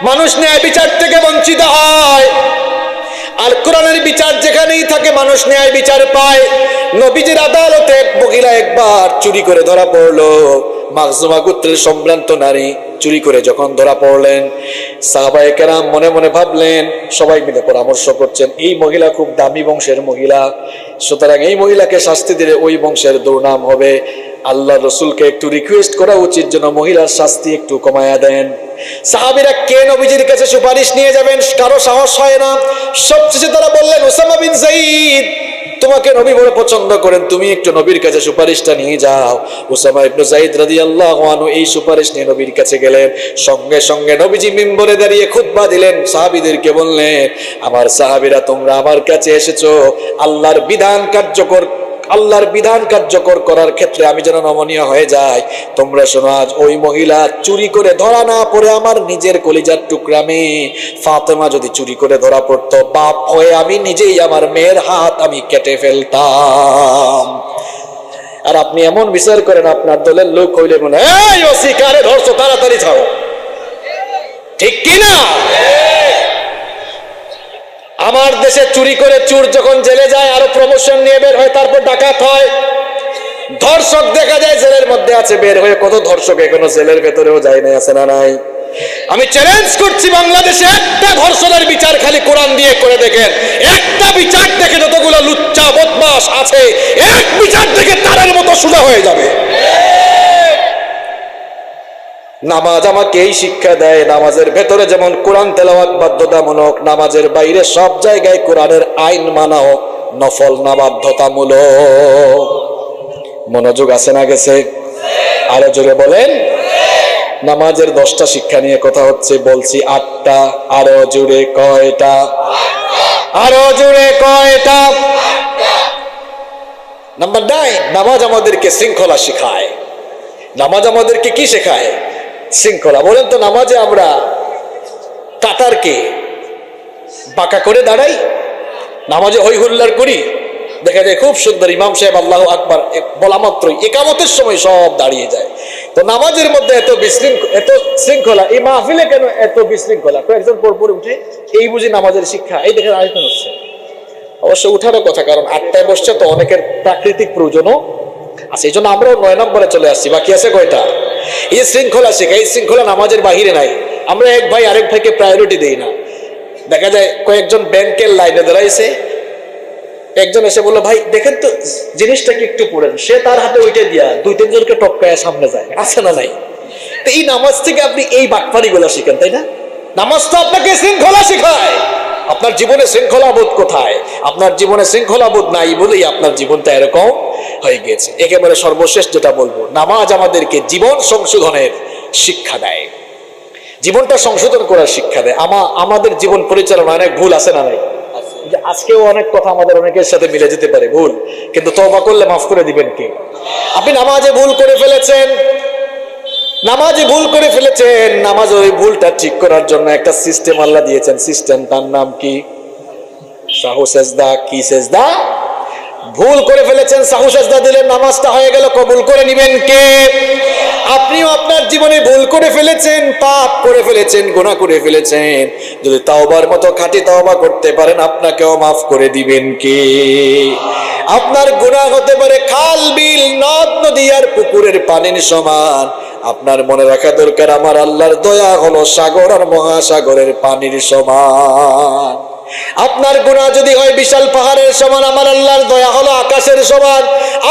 মানুষ ন্যায় বিচার থেকে বঞ্চিত হয়। আর কোরআনের বিচার যেখানেই থাকে মানুষ ন্যায় বিচার পায়। নবীজির আদালতে মহিলা একবার চুরি করে ধরা পড়লো, মাখজুমা গোত্রের সম্ভ্রান্ত নারী চুরি করে যখন ধরা পড়লেন, সাহাবায়ে কেরাম মনে মনে ভাবলেন, সবাই মিলে পরামর্শ করছেন, এই মহিলা খুব দামি বংশের মহিলা, সুতরাং এই মহিলাকে শাস্তি দিলে ওই বংশের দুর্নাম হবে। আল্লাহ রসুলকে একটু রিকোয়েস্ট করা উচিত যেন মহিলার শাস্তি একটু কমায়া দেন। সাহাবীরা কে নবীজির কাছে সুপারিশ নিয়ে যাবেন, কারো সাহস হয় না। সবশেষে তারা বললেন, উসামা বিন যায়েদ, তোমাকে নবী বড় পছন্দ করেন, তুমি একটু নবীর কাছে সুপারিশটা নিয়ে যাও। উসামা ইবনে যায়েদ রাদিয়াল্লাহু আনহু এই সুপারিশ নিয়ে নবীর কাছে গেলেন। সঙ্গে সঙ্গে নবীজি মিম্বরে দাঁড়িয়ে খুতবা দিলেন, সাহাবীদেরকে বললেন, আমার সাহাবীরা তোমরা আমার কাছে এসেছো আল্লাহর বিধান কার্যকর করার ক্ষেত্রে আমি যেন নমনীয় হয়ে যাই। তোমরা শোনো, আজ ওই মহিলা চুরি করে ধরা না পড়ে আমার নিজের কলিজার টুকরা মেয়ে ফাতেমা যদি চুরি করে ধরা পড়তো, বাপ হয়ে আমি নিজেই আমার মেয়ের হাত আমি কেটে ফেলতাম। আর আপনি এমন বিচার করেন, আপনার দলের লোক হইলে মনে এই ওসি কারে ধরছো, তাড়াতাড়ি ছাড়ো, ঠিক কিনা? আমার দেশে চুরি করে চোর যখন জেলে যায় আরো প্রমোশন নিয়ে বের হয়, তারপর ডাকাত হয়। ধর্ষক দেখা যায় জেলের মধ্যে আছে, বের হয়ে কত ধর্ষক এখনো জেলের ভেতরেও যায় নাই, আছে না নাই? আমি চ্যালেঞ্জ করছি, বাংলাদেশে একটা ধর্ষণের বিচার খালি কোরআন দিয়ে করে দেখেন, একটা বিচার দেখে যতগুলো লুচ্চা বদমাশ আছে এক বিচার দেখে তারের মতো সোজা হয়ে যাবে। নামাজ আমাকে এই শিক্ষা দেয়, নামাজের ভেতরে যেমন কোরআন তেলাওয়াত বাধ্যতামূলক, নামাজের বাইরে সব জায়গায় কোরআনের আইন মানাও নফল না বাধ্যতামূলক। মনোযোগ আছে না গেছে? আরো জোরে বলেন। নামাজের 10টা শিক্ষা নিয়ে কথা হচ্ছে, বলছি 8টা, আরো জোরে কয়টা? আরো জোরে কয়টা? নাম্বার 9, নামাজ আমাদেরকে শৃঙ্খলা শেখায়। নামাজ আমাদেরকে কি শেখায়? শৃঙ্খলা। বলেন তো, নামাজে আমরা কাতারকে বাঁকা করে দাঁড়াই, নামাজে হই হুল্লার করি, দেখা যায় খুব সুন্দর ইমাম সাহেব আল্লাহু আকবার বলা মাত্রই ইকামতের সময় সব দাঁড়িয়ে যায়। তো নামাজের মধ্যে এত শৃঙ্খলা, এই মাহফিলে কেন এত বিশৃঙ্খলা? কয়েকজন পরপরে উঠে, এই বুঝি নামাজের শিক্ষা? এই দেখেন আয়োজন হচ্ছে, অবশ্য উঠারও কথা, কারণ 8টায় বসছে তো অনেকের প্রাকৃতিক প্রয়োজনও আছে, এই জন্য আমরাও 9 নম্বরে চলে আসছি। বাকি আছে কয়টা? এই শৃঙ্খলা শেখা, এই শৃঙ্খলা নামাজের বাহিরে নাই। আমরা এক ভাই আরেক ভাইকে প্রায়োরিটি দেই না। দেখা যায় কয়েকজন ব্যাংকের লাইনে দাঁড়াইছে, একজন এসে বললো, ভাই দেখেন তো জিনিসটা কি একটু পড়েন, সে তার হাতে ওইটা দিয়া 2-3 জনকে টপকায় সামনে যায়, আছে না নাই? তো এই নামাজ থেকে আপনি এই বাটপারি গুলা শিখেন, তাই না? নামাজ তো আপনাকে শৃঙ্খলা শেখায়। আপনার জীবনে শৃঙ্খলা বোধ কোথায়? আপনার জীবনে শৃঙ্খলা বোধ নাই বলেই আপনার জীবনটা এরকম। হয়ে গিয়েছে। একেবারে সর্বশেষ যেটা বলবো, নামাজ আমাদেরকে জীবন সংশোধনের শিক্ষা দেয়, জীবনটা সংশোধন করার শিক্ষা দেয়। আমাদের জীবন পরিচালনা অনেক ভুল আছে না নাই? আজকেও অনেক কথা আমাদের অনেকের সাথে মিলে যেতে পারে ভুল, কিন্তু তওবা করলে মাফ করে দিবেন কে? আপনি নামাজে ভুল করে ফেলেছেন, নামাজ ওই ভুলটা ঠিক করার জন্য একটা সিস্টেম আল্লাহ দিয়েছেন। সিস্টেম, তার নাম কি? সাহু সেজদা। কি সেজদা? ভুল করে ফেলেছেন, সাহু সেজদা দিলেন, নামাজটা হয়ে গেল, কবুল করে নিবেন কে? আপনিও আপনার জীবনে ভুল করে ফেলেছেন, পাপ করে ফেলেছেন, গুনাহ করে ফেলেছেন। যদি তাওবার মতো খাঁটি তাওবা করতে পারেন, আপনাকেও মাফ করে দিবেন কে? আপনার গুনাহ হতে পারে খাল, বিল, নদ, নদী আর পুকুরের পানির সমান। আপনার মনে রাখা দরকার, আমার আল্লাহর দয়া হলো সাগর আর মহাসাগরের পানির সমান। আপনার গুনাহ যদি হয় বিশাল পাহাড়ের সমান, আমার আল্লাহর দয়া হলো আকাশের সমান।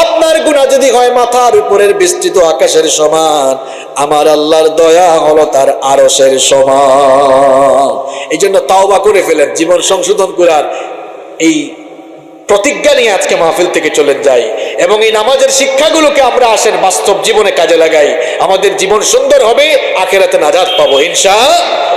আপনার গুনাহ যদি হয় মাথার উপরের বিস্তৃত আকাশের সমান, আমার আল্লাহর দয়া হলো তার আরশের সমান। এই জন্য তাওবা করে ফেলেন, জীবন সংশোধন করার এই প্রতিজ্ঞা নিয়ে আজকে মাহফিল থেকে চলে যাই, এবং এই নামাজের শিক্ষাগুলোকে আমরা আসেন বাস্তব জীবনে কাজে লাগাই। আমাদের জীবন সুন্দর হবে, আখিরাতে নাজাত পাবো ইনশাআল্লাহ।